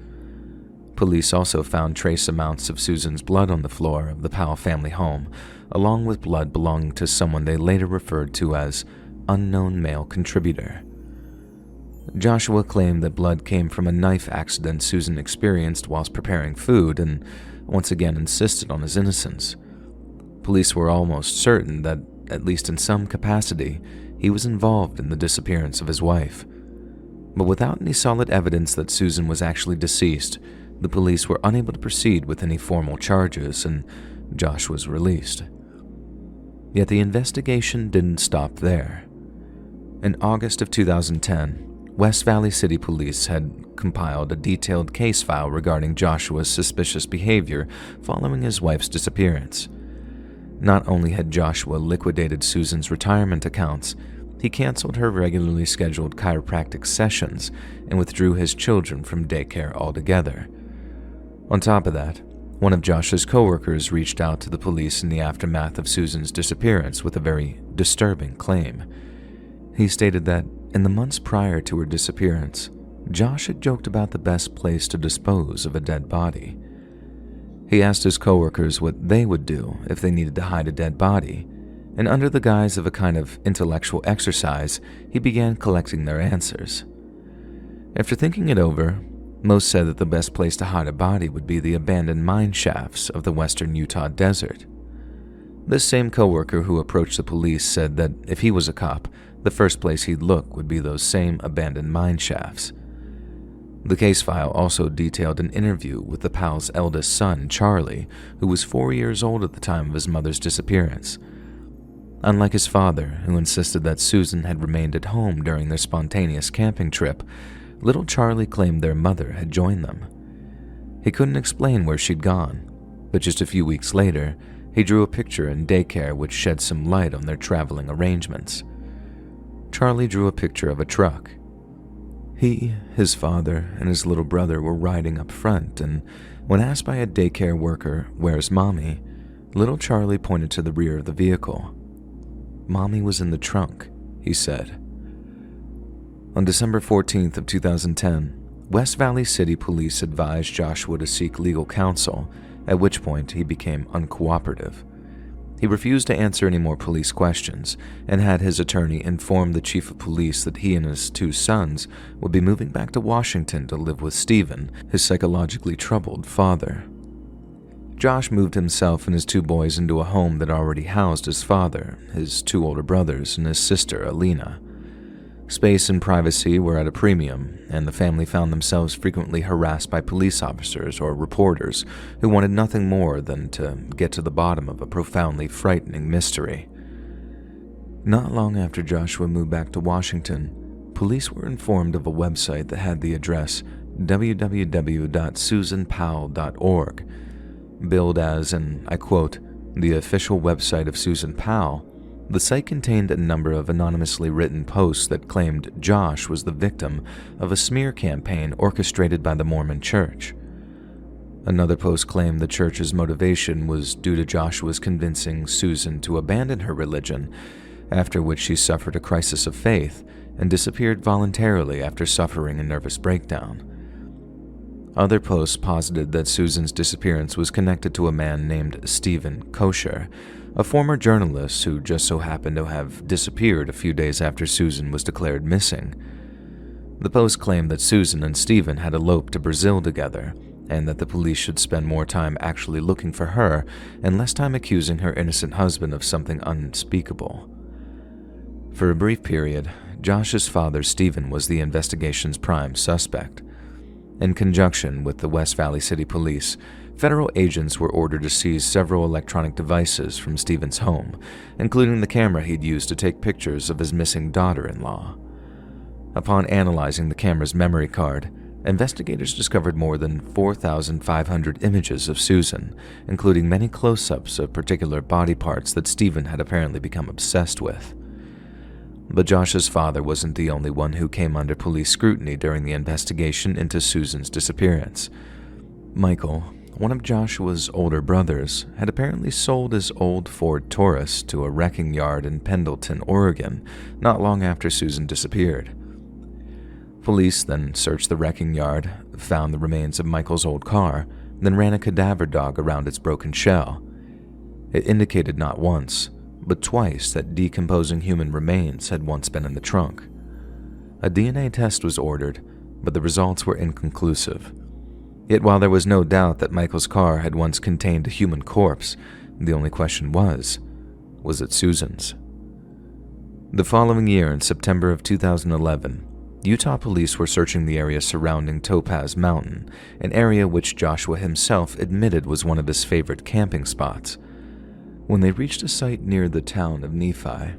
Police also found trace amounts of Susan's blood on the floor of the Powell family home, along with blood belonging to someone they later referred to as unknown male contributor. Joshua claimed that blood came from a knife accident Susan experienced whilst preparing food and once again insisted on his innocence. Police were almost certain that, at least in some capacity, he was involved in the disappearance of his wife. But without any solid evidence that Susan was actually deceased, the police were unable to proceed with any formal charges, and Josh was released. Yet the investigation didn't stop there. In August of 2010, West Valley City Police had compiled a detailed case file regarding Joshua's suspicious behavior following his wife's disappearance. Not only had Joshua liquidated Susan's retirement accounts, he canceled her regularly scheduled chiropractic sessions and withdrew his children from daycare altogether. On top of that, one of Josh's coworkers reached out to the police in the aftermath of Susan's disappearance with a very disturbing claim. He stated that in the months prior to her disappearance, Josh had joked about the best place to dispose of a dead body. He asked his coworkers what they would do if they needed to hide a dead body, and under the guise of a kind of intellectual exercise, he began collecting their answers. After thinking it over, most said that the best place to hide a body would be the abandoned mine shafts of the western Utah desert. This same coworker who approached the police said that if he was a cop, the first place he'd look would be those same abandoned mine shafts. The case file also detailed an interview with the Powell's eldest son, Charlie, who was 4 years old at the time of his mother's disappearance. Unlike his father, who insisted that Susan had remained at home during their spontaneous camping trip, little Charlie claimed their mother had joined them. He couldn't explain where she'd gone, but just a few weeks later, he drew a picture in daycare which shed some light on their traveling arrangements. Charlie drew a picture of a truck. He, his father, and his little brother were riding up front, and when asked by a daycare worker, "Where's Mommy?" little Charlie pointed to the rear of the vehicle. "Mommy was in the trunk," he said. On December 14th of 2010, West Valley City Police advised Joshua to seek legal counsel, at which point he became uncooperative. He refused to answer any more police questions and had his attorney inform the chief of police that he and his 2 sons would be moving back to Washington to live with Stephen, his psychologically troubled father. Josh moved himself and his 2 boys into a home that already housed his father, his 2 older brothers, and his sister, Alina. Space and privacy were at a premium, and the family found themselves frequently harassed by police officers or reporters who wanted nothing more than to get to the bottom of a profoundly frightening mystery. Not long after Joshua moved back to Washington, police were informed of a website that had the address www.susanpowell.org. Billed as, and I quote, the official website of Susan Powell, the site contained a number of anonymously written posts that claimed Josh was the victim of a smear campaign orchestrated by the Mormon Church. Another post claimed the church's motivation was due to Joshua's convincing Susan to abandon her religion, after which she suffered a crisis of faith and disappeared voluntarily after suffering a nervous breakdown. Other posts posited that Susan's disappearance was connected to a man named Stephen Kosher, a former journalist who just so happened to have disappeared a few days after Susan was declared missing. The post claimed that Susan and Stephen had eloped to Brazil together, and that the police should spend more time actually looking for her and less time accusing her innocent husband of something unspeakable. For a brief period, Josh's father, Stephen, was the investigation's prime suspect. In conjunction with the West Valley City Police, federal agents were ordered to seize several electronic devices from Stephen's home, including the camera he'd used to take pictures of his missing daughter-in-law. Upon analyzing the camera's memory card, investigators discovered more than 4,500 images of Susan, including many close-ups of particular body parts that Stephen had apparently become obsessed with. But Josh's father wasn't the only one who came under police scrutiny during the investigation into Susan's disappearance. Michael, one of Joshua's older brothers, had apparently sold his old Ford Taurus to a wrecking yard in Pendleton, Oregon, not long after Susan disappeared. Police then searched the wrecking yard, found the remains of Michael's old car, then ran a cadaver dog around its broken shell. It indicated not once, but twice that decomposing human remains had once been in the trunk. A DNA test was ordered, but the results were inconclusive. Yet while there was no doubt that Michael's car had once contained a human corpse, the only question was it Susan's? The following year, in September of 2011, Utah police were searching the area surrounding Topaz Mountain, an area which Joshua himself admitted was one of his favorite camping spots. When they reached a site near the town of Nephi,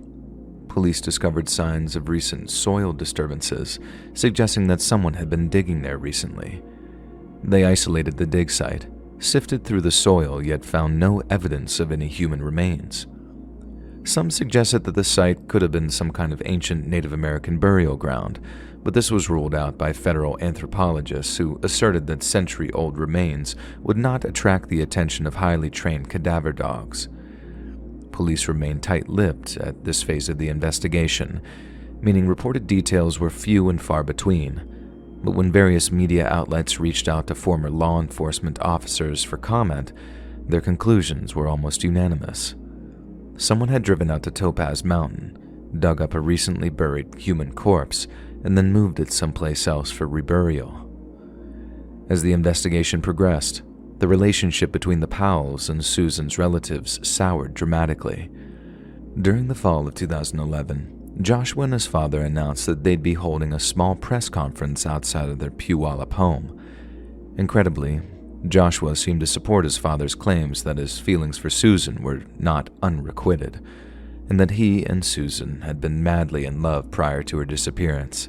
police discovered signs of recent soil disturbances, suggesting that someone had been digging there recently. They isolated the dig site, sifted through the soil, yet found no evidence of any human remains. Some suggested that the site could have been some kind of ancient Native American burial ground, but this was ruled out by federal anthropologists who asserted that century-old remains would not attract the attention of highly trained cadaver dogs. Police remained tight-lipped at this phase of the investigation, meaning reported details were few and far between. But when various media outlets reached out to former law enforcement officers for comment, their conclusions were almost unanimous. Someone had driven out to Topaz Mountain, dug up a recently buried human corpse, and then moved it someplace else for reburial. As the investigation progressed, the relationship between the Powells and Susan's relatives soured dramatically. During the fall of 2011, Joshua and his father announced that they'd be holding a small press conference outside of their Puyallup home. Incredibly, Joshua seemed to support his father's claims that his feelings for Susan were not unrequited, and that he and Susan had been madly in love prior to her disappearance.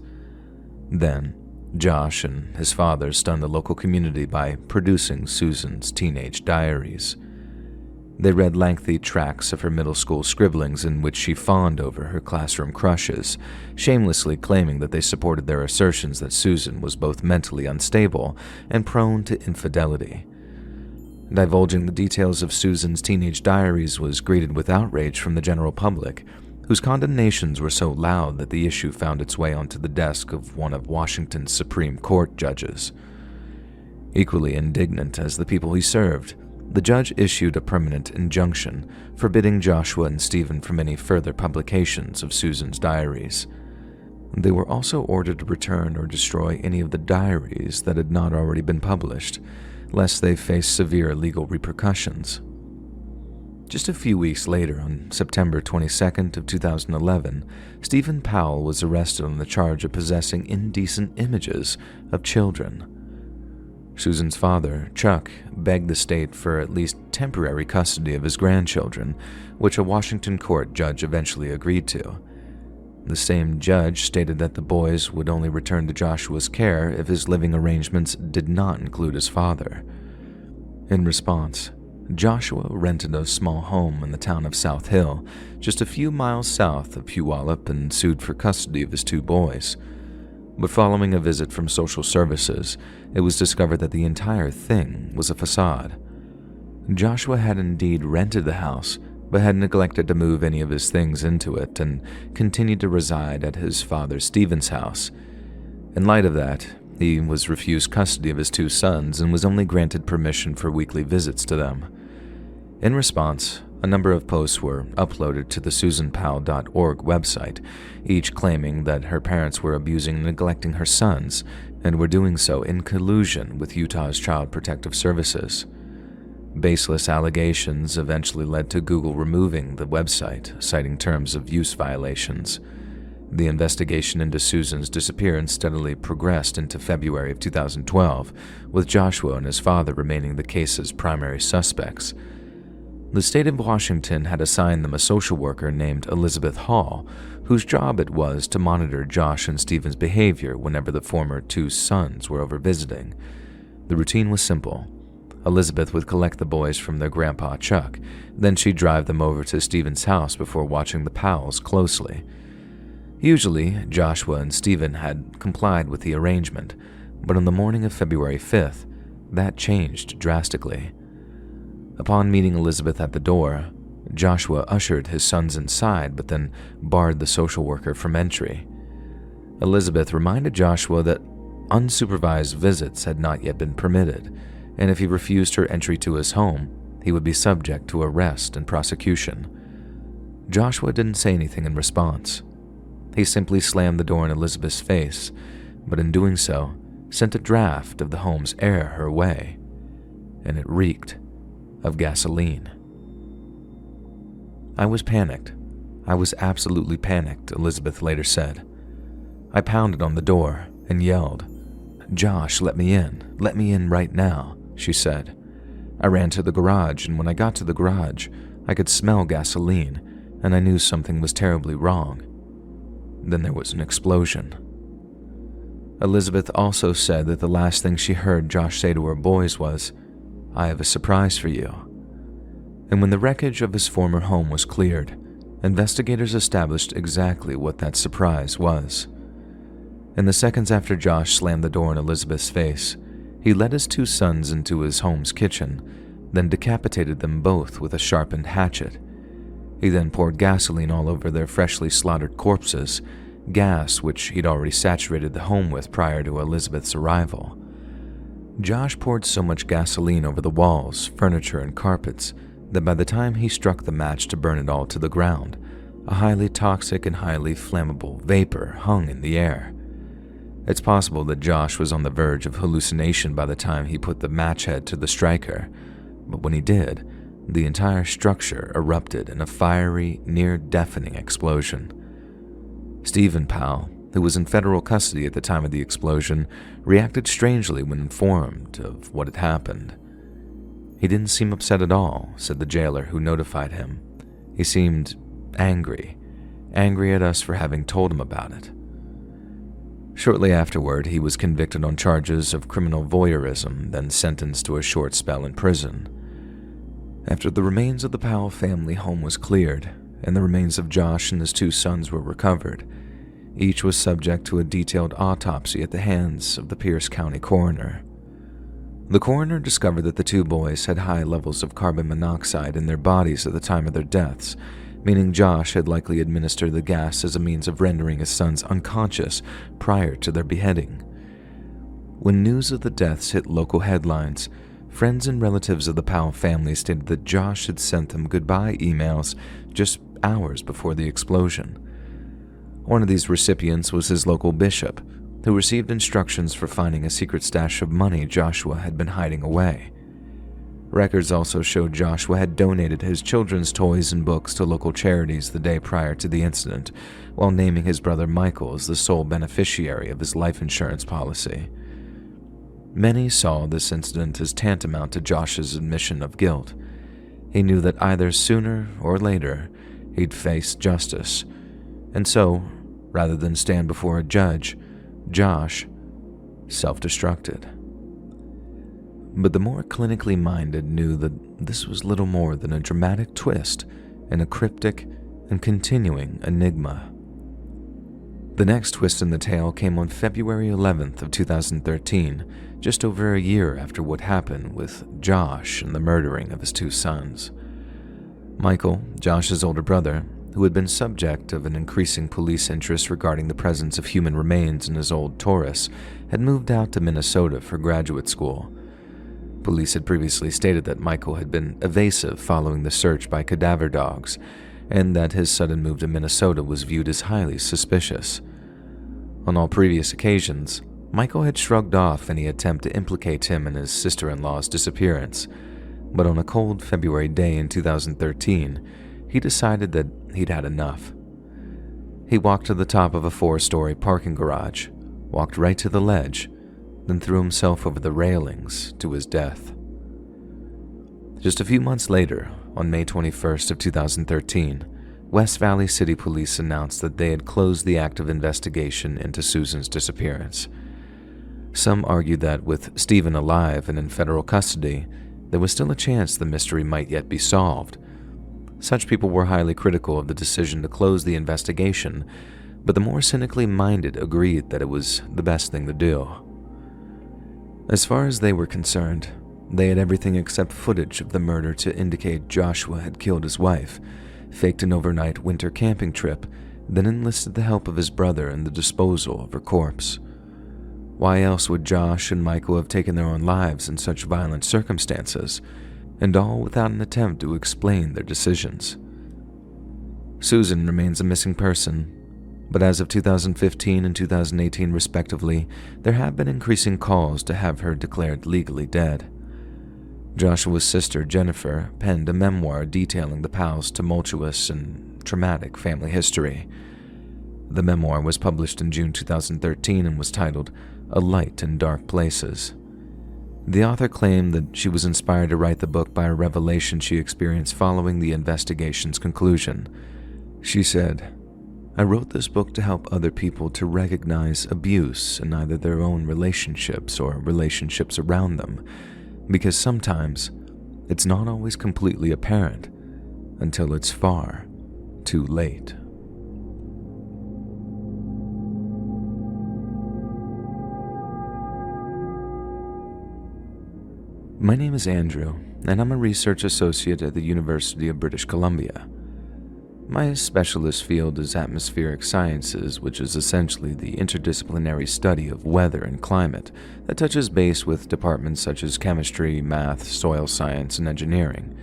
Then, Josh and his father stunned the local community by producing Susan's teenage diaries. They read lengthy tracts of her middle school scribblings in which she fawned over her classroom crushes, shamelessly claiming that they supported their assertions that Susan was both mentally unstable and prone to infidelity. Divulging the details of Susan's teenage diaries was greeted with outrage from the general public, whose condemnations were so loud that the issue found its way onto the desk of one of Washington's Supreme Court judges. Equally indignant as the people he served, the judge issued a permanent injunction forbidding Joshua and Stephen from any further publications of Susan's diaries. They were also ordered to return or destroy any of the diaries that had not already been published, lest they face severe legal repercussions. Just a few weeks later, on September 22nd of 2011, Stephen Powell was arrested on the charge of possessing indecent images of children. Susan's father, Chuck, begged the state for at least temporary custody of his grandchildren, which a Washington court judge eventually agreed to. The same judge stated that the boys would only return to Joshua's care if his living arrangements did not include his father. In response, Joshua rented a small home in the town of South Hill, just a few miles south of Puyallup, and sued for custody of his two boys. But following a visit from social services, it was discovered that the entire thing was a facade. Joshua had indeed rented the house, but had neglected to move any of his things into it and continued to reside at his father Stephen's house. In light of that, he was refused custody of his 2 sons and was only granted permission for weekly visits to them. In response, a number of posts were uploaded to the susanpowell.org website, each claiming that her parents were abusing and neglecting her sons and were doing so in collusion with Utah's Child Protective Services. Baseless allegations eventually led to Google removing the website, citing terms of use violations. The investigation into Susan's disappearance steadily progressed into February of 2012, with Joshua and his father remaining the case's primary suspects. The state of Washington had assigned them a social worker named Elizabeth Hall, whose job it was to monitor Josh and Stephen's behavior whenever the former 2 sons were over visiting. The routine was simple. Elizabeth would collect the boys from their grandpa Chuck, then she'd drive them over to Stephen's house before watching the Powells closely. Usually, Joshua and Stephen had complied with the arrangement, but on the morning of February 5th, that changed drastically. Upon meeting Elizabeth at the door, Joshua ushered his sons inside but then barred the social worker from entry. Elizabeth reminded Joshua that unsupervised visits had not yet been permitted, and if he refused her entry to his home, he would be subject to arrest and prosecution. Joshua didn't say anything in response. He simply slammed the door in Elizabeth's face, but in doing so, sent a draft of the home's air her way, and it reeked of gasoline. I was panicked. I was absolutely panicked, Elizabeth later said. I pounded on the door and yelled, "Josh, let me in right now," she said. I ran to the garage, and when I got to the garage, I could smell gasoline, and I knew something was terribly wrong. Then there was an explosion. Elizabeth also said that the last thing she heard Josh say to her boys was, "I have a surprise for you." And when the wreckage of his former home was cleared, investigators established exactly what that surprise was. In the seconds after Josh slammed the door in Elizabeth's face, he led his 2 sons into his home's kitchen, then decapitated them both with a sharpened hatchet. He then poured gasoline all over their freshly slaughtered corpses, gas which he'd already saturated the home with prior to Elizabeth's arrival. Josh poured so much gasoline over the walls, furniture, and carpets that by the time he struck the match to burn it all to the ground, a highly toxic and highly flammable vapor hung in the air. It's possible that Josh was on the verge of hallucination by the time he put the match head to the striker, but when he did, the entire structure erupted in a fiery, near-deafening explosion. Stephen Powell, who was in federal custody at the time of the explosion, reacted strangely when informed of what had happened. He didn't seem upset at all, said the jailer who notified him. He seemed angry at us for having told him about it. Shortly afterward, he was convicted on charges of criminal voyeurism, then sentenced to a short spell in prison. After the remains of the Powell family home was cleared, and the remains of Josh and his 2 sons were recovered, each was subject to a detailed autopsy at the hands of the Pierce County coroner. The coroner discovered that the 2 boys had high levels of carbon monoxide in their bodies at the time of their deaths, meaning Josh had likely administered the gas as a means of rendering his sons unconscious prior to their beheading. When news of the deaths hit local headlines, friends and relatives of the Powell family stated that Josh had sent them goodbye emails just hours before the explosion. One of these recipients was his local bishop, who received instructions for finding a secret stash of money Joshua had been hiding away. Records also showed Joshua had donated his children's toys and books to local charities the day prior to the incident, while naming his brother Michael as the sole beneficiary of his life insurance policy. Many saw this incident as tantamount to Josh's admission of guilt. He knew that either sooner or later he'd face justice, and so, rather than stand before a judge, Josh self-destructed. But the more clinically minded knew that this was little more than a dramatic twist in a cryptic and continuing enigma. The next twist in the tale came on February 11th of 2013, just over a year after what happened with Josh and the murdering of his two sons. Michael, Josh's older brother, who had been subject of an increasing police interest regarding the presence of human remains in his old Taurus, had moved out to Minnesota for graduate school. Police had previously stated that Michael had been evasive following the search by cadaver dogs, and that his sudden move to Minnesota was viewed as highly suspicious. On all previous occasions, Michael had shrugged off any attempt to implicate him in his sister-in-law's disappearance, but on a cold February day in 2013, he decided that he'd had enough. He walked to the top of a 4-story parking garage, walked right to the ledge, then threw himself over the railings to his death. Just a few months later, on May 21st of 2013, West Valley City Police announced that they had closed the active investigation into Susan's disappearance. Some argued that with Stephen alive and in federal custody, there was still a chance the mystery might yet be solved. Such people were highly critical of the decision to close the investigation, but the more cynically minded agreed that it was the best thing to do. As far as they were concerned, they had everything except footage of the murder to indicate Joshua had killed his wife, faked an overnight winter camping trip, then enlisted the help of his brother in the disposal of her corpse. Why else would Josh and Michael have taken their own lives in such violent circumstances, and all without an attempt to explain their decisions? Susan remains a missing person, but as of 2015 and 2018 respectively, there have been increasing calls to have her declared legally dead. Joshua's sister, Jennifer, penned a memoir detailing the pal's tumultuous and traumatic family history. The memoir was published in June 2013 and was titled A Light in Dark Places. The author claimed that she was inspired to write the book by a revelation she experienced following the investigation's conclusion. She said, "I wrote this book to help other people to recognize abuse in either their own relationships or relationships around them, because sometimes it's not always completely apparent until it's far too late." My name is Andrew, and I'm a research associate at the University of British Columbia. My specialist field is atmospheric sciences, which is essentially the interdisciplinary study of weather and climate that touches base with departments such as chemistry, math, soil science, and engineering.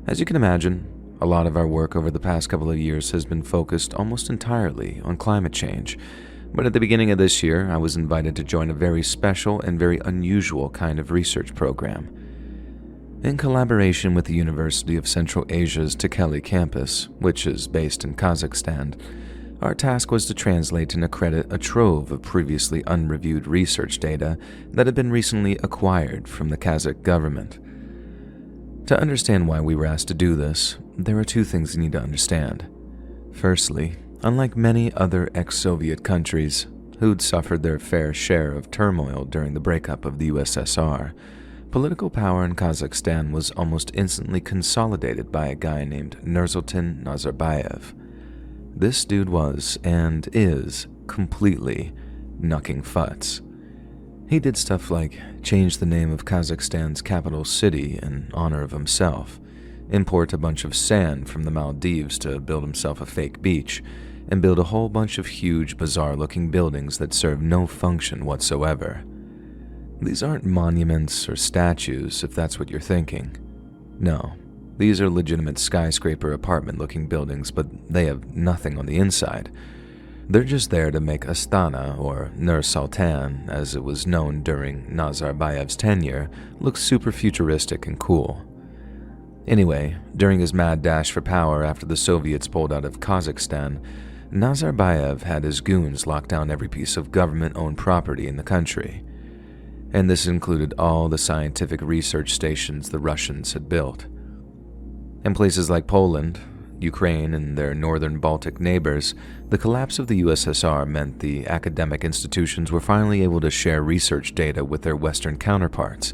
As you can imagine, a lot of our work over the past couple of years has been focused almost entirely on climate change, but at the beginning of this year, I was invited to join a very special and very unusual kind of research program. In collaboration with the University of Central Asia's Tekeli campus, which is based in Kazakhstan, our task was to translate and accredit a trove of previously unreviewed research data that had been recently acquired from the Kazakh government. To understand why we were asked to do this, there are two things you need to understand. Firstly, unlike many other ex-Soviet countries who'd suffered their fair share of turmoil during the breakup of the USSR, political power in Kazakhstan was almost instantly consolidated by a guy named Nursultan Nazarbayev. This dude was, and is, completely knucking futs. He did stuff like change the name of Kazakhstan's capital city in honor of himself, import a bunch of sand from the Maldives to build himself a fake beach, and build a whole bunch of huge, bizarre-looking buildings that serve no function whatsoever. These aren't monuments or statues, if that's what you're thinking. No, these are legitimate skyscraper apartment-looking buildings, but they have nothing on the inside. They're just there to make Astana, or Nur Sultan, as it was known during Nazarbayev's tenure, look super futuristic and cool. Anyway, during his mad dash for power after the Soviets pulled out of Kazakhstan, Nazarbayev had his goons lock down every piece of government-owned property in the country. And this included all the scientific research stations the Russians had built. In places like Poland, Ukraine, and their northern Baltic neighbors, the collapse of the USSR meant the academic institutions were finally able to share research data with their Western counterparts.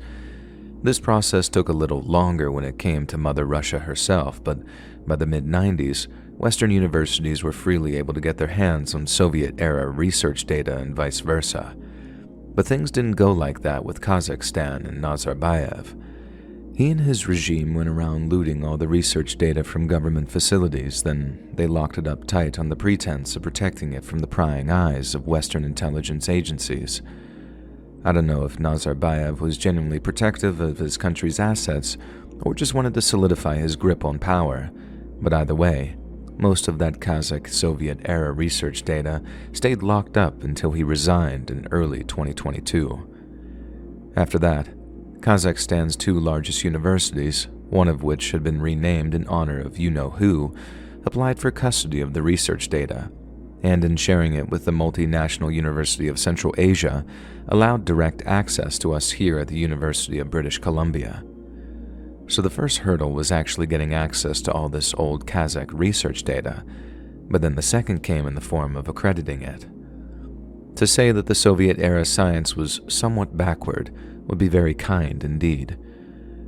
This process took a little longer when it came to Mother Russia herself, but by the mid-90s, Western universities were freely able to get their hands on Soviet-era research data and vice versa. But things didn't go like that with Kazakhstan and Nazarbayev. He and his regime went around looting all the research data from government facilities, then they locked it up tight on the pretense of protecting it from the prying eyes of Western intelligence agencies. I don't know if Nazarbayev was genuinely protective of his country's assets or just wanted to solidify his grip on power, but either way, most of that Kazakh Soviet-era research data stayed locked up until he resigned in early 2022. After that, Kazakhstan's two largest universities, one of which had been renamed in honor of you-know-who, applied for custody of the research data, and in sharing it with the multinational University of Central Asia, allowed direct access to us here at the University of British Columbia. So the first hurdle was actually getting access to all this old Kazakh research data, but then the second came in the form of accrediting it. To say that the Soviet-era science was somewhat backward would be very kind indeed.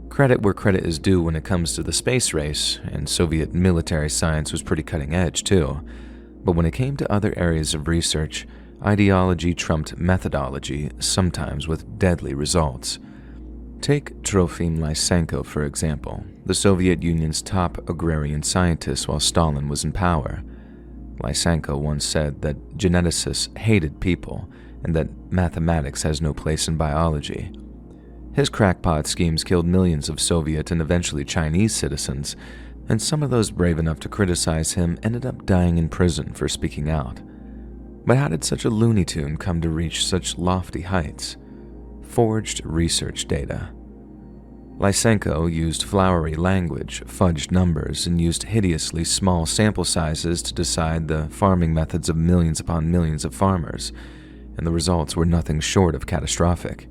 Credit where credit is due when it comes to the space race, and Soviet military science was pretty cutting edge too, but when it came to other areas of research, ideology trumped methodology, sometimes with deadly results. Take Trofim Lysenko, for example, the Soviet Union's top agrarian scientist while Stalin was in power. Lysenko once said that geneticists hated people and that mathematics has no place in biology. His crackpot schemes killed millions of Soviet and eventually Chinese citizens, and some of those brave enough to criticize him ended up dying in prison for speaking out. But how did such a Looney Tune come to reach such lofty heights? Forged research data. Lysenko used flowery language, fudged numbers, and used hideously small sample sizes to decide the farming methods of millions upon millions of farmers, and the results were nothing short of catastrophic.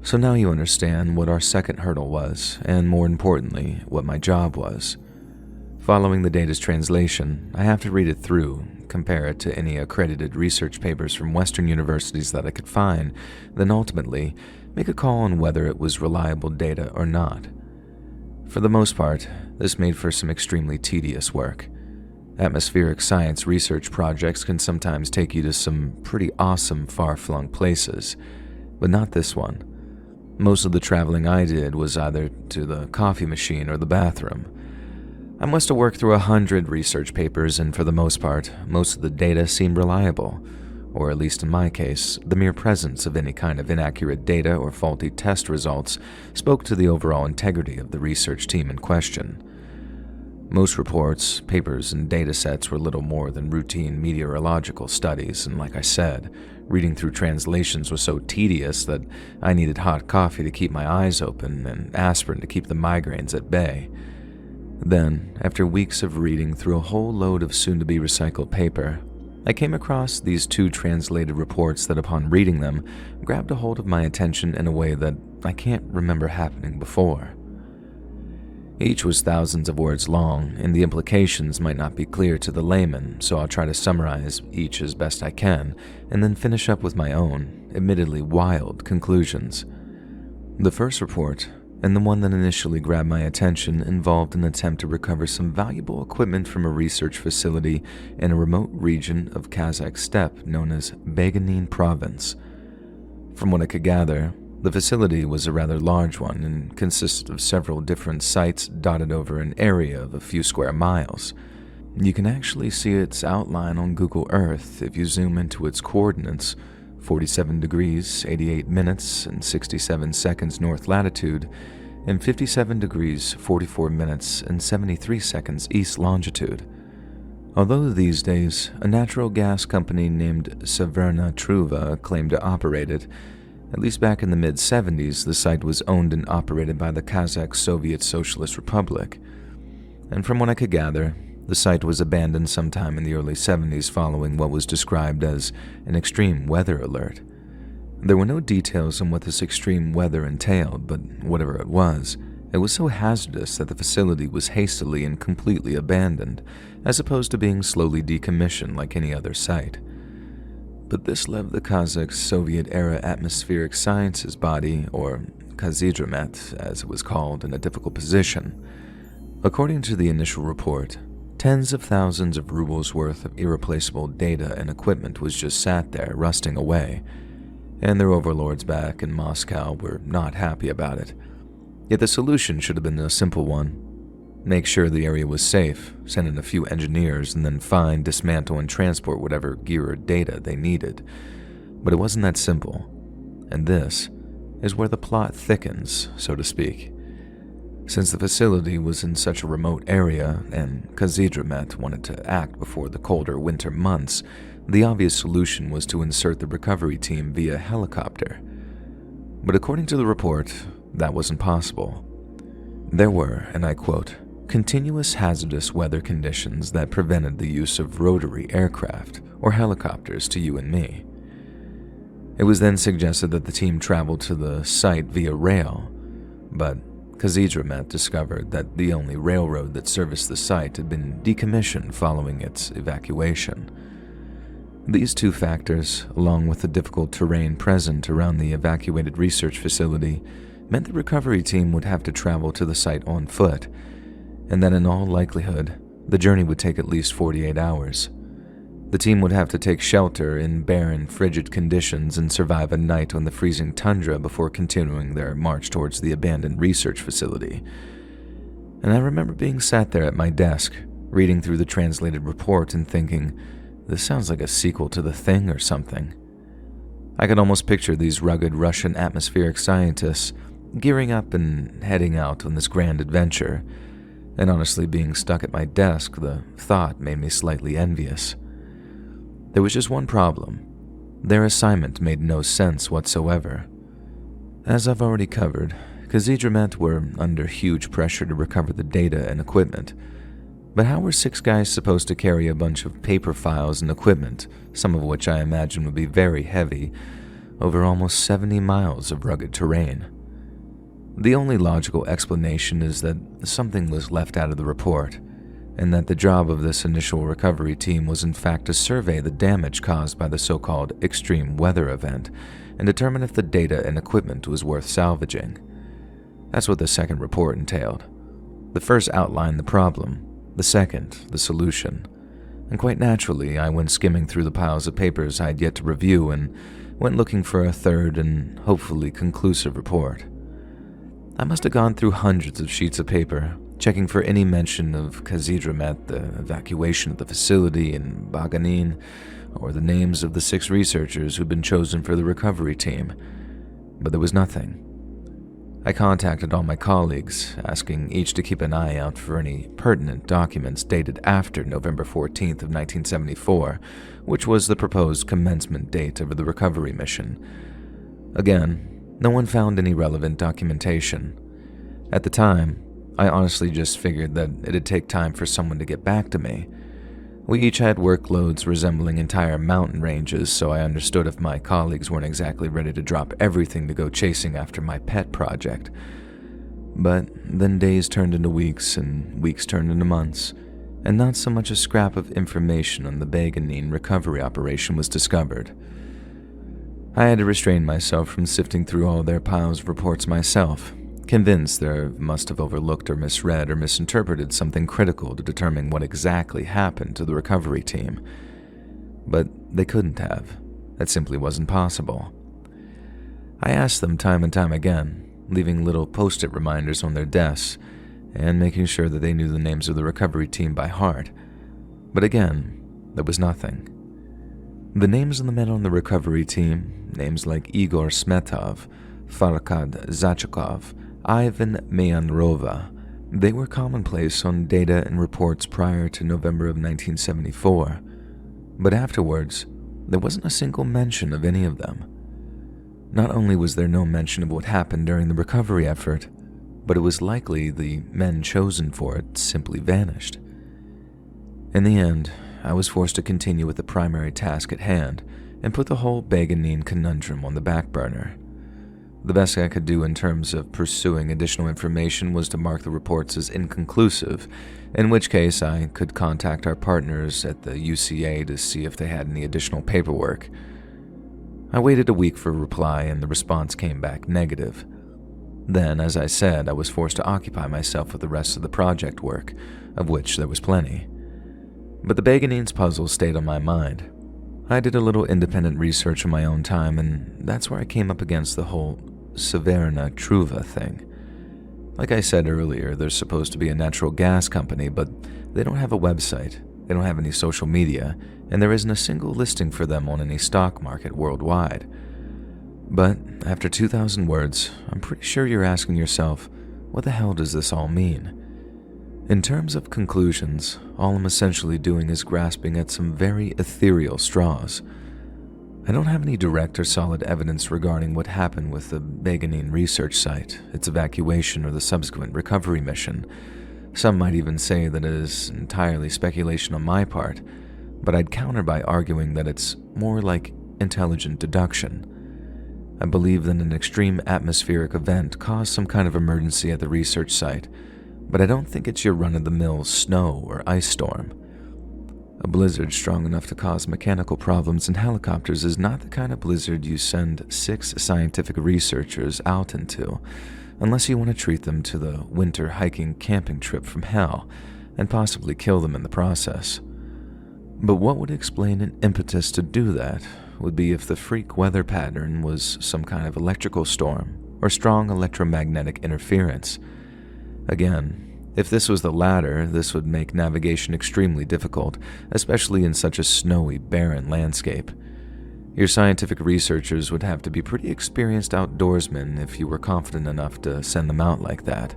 So now you understand what our second hurdle was, and more importantly, what my job was. Following the data's translation, I have to read it through, compare it to any accredited research papers from Western universities that I could find, then ultimately make a call on whether it was reliable data or not. For the most part, this made for some extremely tedious work. Atmospheric science research projects can sometimes take you to some pretty awesome far-flung places, but not this one. Most of the traveling I did was either to the coffee machine or the bathroom. I must have worked through 100 research papers, and for the most part, most of the data seemed reliable, or at least in my case, the mere presence of any kind of inaccurate data or faulty test results spoke to the overall integrity of the research team in question. Most reports, papers, and datasets were little more than routine meteorological studies, and like I said, reading through translations was so tedious that I needed hot coffee to keep my eyes open and aspirin to keep the migraines at bay. Then, after weeks of reading through a whole load of soon-to-be recycled paper, I came across these two translated reports that upon reading them, grabbed a hold of my attention in a way that I can't remember happening before. Each was thousands of words long, and the implications might not be clear to the layman, so I'll try to summarize each as best I can, and then finish up with my own, admittedly wild, conclusions. The first report, and the one that initially grabbed my attention, involved an attempt to recover some valuable equipment from a research facility in a remote region of Kazakh steppe known as Beganin Province. From what I could gather, the facility was a rather large one and consisted of several different sites dotted over an area of a few square miles. You can actually see its outline on Google Earth if you zoom into its coordinates: 47 degrees, 88 minutes, and 67 seconds north latitude, and 57 degrees, 44 minutes, and 73 seconds east longitude. Although these days, a natural gas company named Severna Truva claimed to operate it, at least back in the mid-70s, the site was owned and operated by the Kazakh Soviet Socialist Republic. And from what I could gather, the site was abandoned sometime in the early 70s following what was described as an extreme weather alert. There were no details on what this extreme weather entailed, but whatever it was so hazardous that the facility was hastily and completely abandoned, as opposed to being slowly decommissioned like any other site. But this left the Kazakh Soviet-era atmospheric sciences body, or Kazidromet as it was called, in a difficult position. According to the initial report, Tens of thousands of rubles worth of irreplaceable data and equipment was just sat there rusting away, and their overlords back in Moscow were not happy about it. Yet the solution should have been a simple one. Make sure the area was safe, send in a few engineers, and then find, dismantle, and transport whatever gear or data they needed. But it wasn't that simple, and this is where the plot thickens, so to speak. Since the facility was in such a remote area, and Kazidramet wanted to act before the colder winter months, the obvious solution was to insert the recovery team via helicopter. But according to the report, that wasn't possible. There were, and I quote, continuous hazardous weather conditions that prevented the use of rotary aircraft or helicopters to you and me. It was then suggested that the team travel to the site via rail, but Kazidramet discovered that the only railroad that serviced the site had been decommissioned following its evacuation. These two factors, along with the difficult terrain present around the evacuated research facility, meant the recovery team would have to travel to the site on foot, and that in all likelihood, the journey would take at least 48 hours. The team would have to take shelter in barren, frigid conditions and survive a night on the freezing tundra before continuing their march towards the abandoned research facility. And I remember being sat there at my desk, reading through the translated report and thinking, this sounds like a sequel to The Thing or something. I could almost picture these rugged Russian atmospheric scientists gearing up and heading out on this grand adventure, and honestly being stuck at my desk, the thought made me slightly envious. There was just one problem. Their assignment made no sense whatsoever. As I've already covered, Kazidramet were under huge pressure to recover the data and equipment. But how were 6 guys supposed to carry a bunch of paper files and equipment, some of which I imagine would be very heavy, over almost 70 miles of rugged terrain? The only logical explanation is that something was left out of the report, and that the job of this initial recovery team was in fact to survey the damage caused by the so-called extreme weather event and determine if the data and equipment was worth salvaging. That's what the second report entailed. The first outlined the problem, the second, the solution. And quite naturally, I went skimming through the piles of papers I'd yet to review and went looking for a third and hopefully conclusive report. I must have gone through hundreds of sheets of paper, checking for any mention of Kazidramet, the evacuation of the facility in Baganin, or the names of the 6 researchers who'd been chosen for the recovery team. But there was nothing. I contacted all my colleagues, asking each to keep an eye out for any pertinent documents dated after November 14th of 1974, which was the proposed commencement date of the recovery mission. Again, no one found any relevant documentation. At the time, I honestly just figured that it'd take time for someone to get back to me. We each had workloads resembling entire mountain ranges, so I understood if my colleagues weren't exactly ready to drop everything to go chasing after my pet project. But then days turned into weeks, and weeks turned into months, and not so much a scrap of information on the Baganin recovery operation was discovered. I had to restrain myself from sifting through all their piles of reports myself, convinced they must have overlooked or misread or misinterpreted something critical to determine what exactly happened to the recovery team. But they couldn't have. That simply wasn't possible. I asked them time and time again, leaving little post-it reminders on their desks and making sure that they knew the names of the recovery team by heart. But again, there was nothing. The names of the men on the recovery team, names like Igor Smetov, Farkad Zachikov, Ivan Meandrova, they were commonplace on data and reports prior to November of 1974. But afterwards, there wasn't a single mention of any of them. Not only was there no mention of what happened during the recovery effort, but it was likely the men chosen for it simply vanished. In the end, I was forced to continue with the primary task at hand and put the whole Baganin conundrum on the back burner. The best I could do in terms of pursuing additional information was to mark the reports as inconclusive, in which case I could contact our partners at the UCA to see if they had any additional paperwork. I waited a week for a reply and the response came back negative. Then, as I said, I was forced to occupy myself with the rest of the project work, of which there was plenty. But the Beguine's puzzle stayed on my mind. I did a little independent research in my own time, and that's where I came up against the whole Severna Truva thing. Like I said earlier, there's supposed to be a natural gas company, but they don't have a website, they don't have any social media, and there isn't a single listing for them on any stock market worldwide. But after 2,000 words, I'm pretty sure you're asking yourself, what the hell does this all mean? In terms of conclusions, all I'm essentially doing is grasping at some very ethereal straws. I don't have any direct or solid evidence regarding what happened with the Beguine research site, its evacuation, or the subsequent recovery mission. Some might even say that it is entirely speculation on my part, but I'd counter by arguing that it's more like intelligent deduction. I believe that an extreme atmospheric event caused some kind of emergency at the research site, but I don't think it's your run-of-the-mill snow or ice storm. A blizzard strong enough to cause mechanical problems in helicopters is not the kind of blizzard you send 6 scientific researchers out into, unless you want to treat them to the winter hiking camping trip from hell and possibly kill them in the process. But what would explain an impetus to do that would be if the freak weather pattern was some kind of electrical storm or strong electromagnetic interference. Again, if this was the latter, this would make navigation extremely difficult, especially in such a snowy, barren landscape. Your scientific researchers would have to be pretty experienced outdoorsmen if you were confident enough to send them out like that.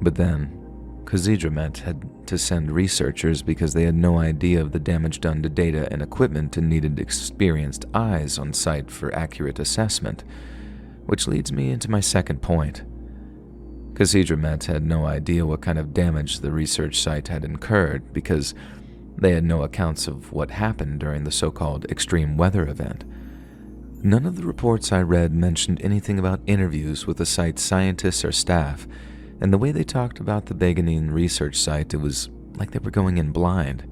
But then, Kazidromet had to send researchers because they had no idea of the damage done to data and equipment and needed experienced eyes on site for accurate assessment, which leads me into my second point. Kazidromet had no idea what kind of damage the research site had incurred because they had no accounts of what happened during the so-called extreme weather event. None of the reports I read mentioned anything about interviews with the site's scientists or staff, and the way they talked about the Beguine research site, it was like they were going in blind.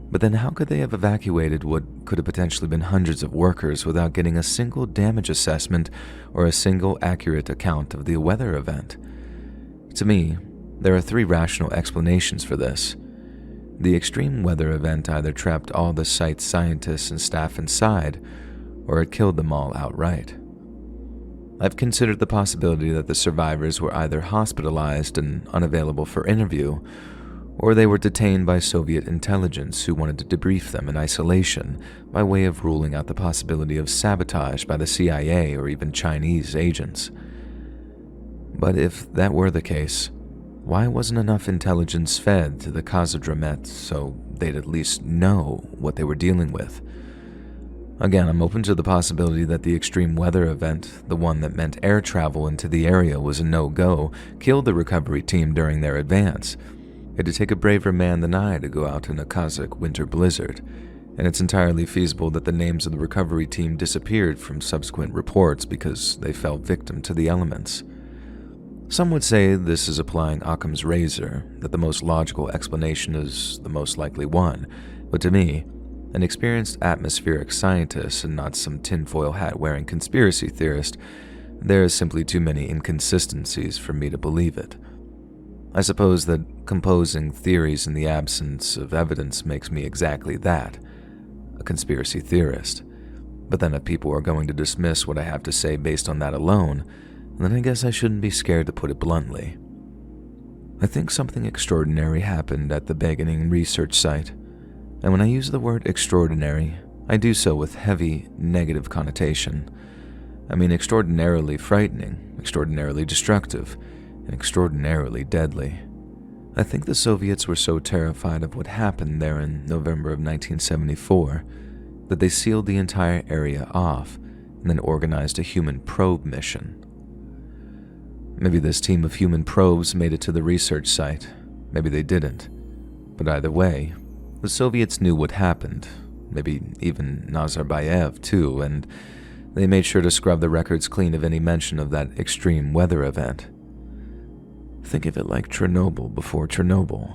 But then how could they have evacuated what could have potentially been hundreds of workers without getting a single damage assessment or a single accurate account of the weather event? To me, there are 3 rational explanations for this. The extreme weather event either trapped all the site's scientists and staff inside, or it killed them all outright. I've considered the possibility that the survivors were either hospitalized and unavailable for interview, or they were detained by Soviet intelligence who wanted to debrief them in isolation by way of ruling out the possibility of sabotage by the CIA or even Chinese agents. But if that were the case, why wasn't enough intelligence fed to the Kazidromet so they'd at least know what they were dealing with? Again, I'm open to the possibility that the extreme weather event, the one that meant air travel into the area was a no-go, killed the recovery team during their advance. It'd take a braver man than I to go out in a Kazakh winter blizzard, and it's entirely feasible that the names of the recovery team disappeared from subsequent reports because they fell victim to the elements. Some would say this is applying Occam's razor, that the most logical explanation is the most likely one, but to me, an experienced atmospheric scientist and not some tinfoil hat-wearing conspiracy theorist, there is simply too many inconsistencies for me to believe it. I suppose that composing theories in the absence of evidence makes me exactly that, a conspiracy theorist. But then if people are going to dismiss what I have to say based on that alone, then I guess I shouldn't be scared to put it bluntly. I think something extraordinary happened at the Beguine research site, and when I use the word extraordinary, I do so with heavy negative connotation. I mean extraordinarily frightening, extraordinarily destructive, and extraordinarily deadly. I think the Soviets were so terrified of what happened there in November of 1974 that they sealed the entire area off and then organized a human probe mission. Maybe this team of human probes made it to the research site. Maybe they didn't. But either way, the Soviets knew what happened, maybe even Nazarbayev too, and they made sure to scrub the records clean of any mention of that extreme weather event. Think of it like Chernobyl before Chernobyl.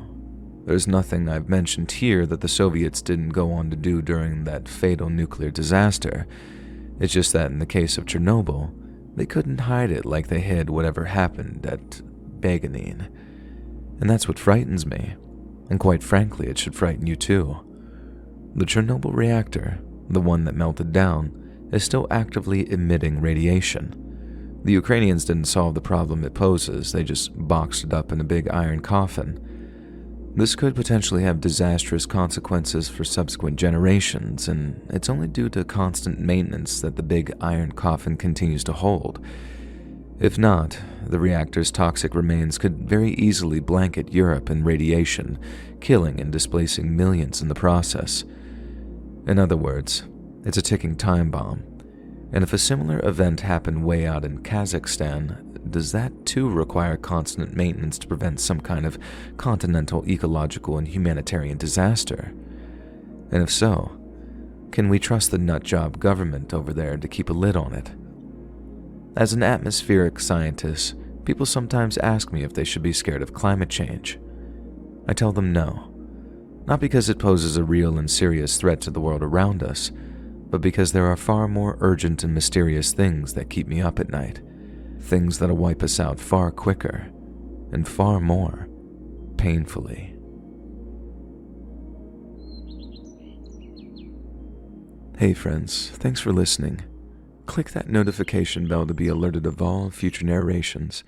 There's nothing I've mentioned here that the Soviets didn't go on to do during that fatal nuclear disaster. It's just that in the case of Chernobyl, they couldn't hide it like they hid whatever happened at Beguine. And that's what frightens me. And quite frankly, it should frighten you too. The Chernobyl reactor, the one that melted down, is still actively emitting radiation. The Ukrainians didn't solve the problem it poses, they just boxed it up in a big iron coffin. This could potentially have disastrous consequences for subsequent generations, and it's only due to constant maintenance that the big iron coffin continues to hold. If not, the reactor's toxic remains could very easily blanket Europe in radiation, killing and displacing millions in the process. In other words, it's a ticking time bomb. And if a similar event happened way out in Kazakhstan, does that too require constant maintenance to prevent some kind of continental ecological and humanitarian disaster? And if so, can we trust the nutjob government over there to keep a lid on it? As an atmospheric scientist, people sometimes ask me if they should be scared of climate change. I tell them no, not because it poses a real and serious threat to the world around us, but because there are far more urgent and mysterious things that keep me up at night, things that'll wipe us out far quicker and far more painfully. Hey friends, thanks for listening. Click that notification bell to be alerted of all future narrations.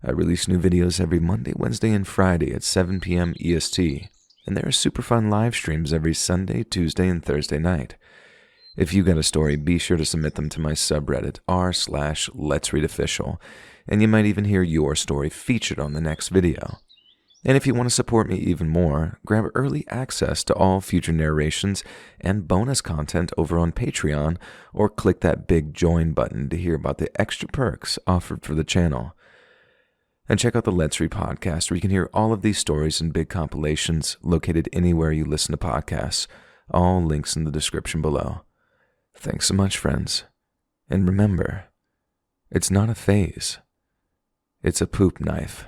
I release new videos every Monday, Wednesday, and Friday at 7 p.m. EST, and there are super fun live streams every Sunday, Tuesday, and Thursday night. If you got a story, be sure to submit them to my subreddit r/Let'sReadOfficial, and you might even hear your story featured on the next video. And if you want to support me even more, grab early access to all future narrations and bonus content over on Patreon, or click that big join button to hear about the extra perks offered for the channel. And check out the Let's Read podcast, where you can hear all of these stories and big compilations located anywhere you listen to podcasts. All links in the description below. Thanks so much, friends. And remember, it's not a phase. It's a poop knife.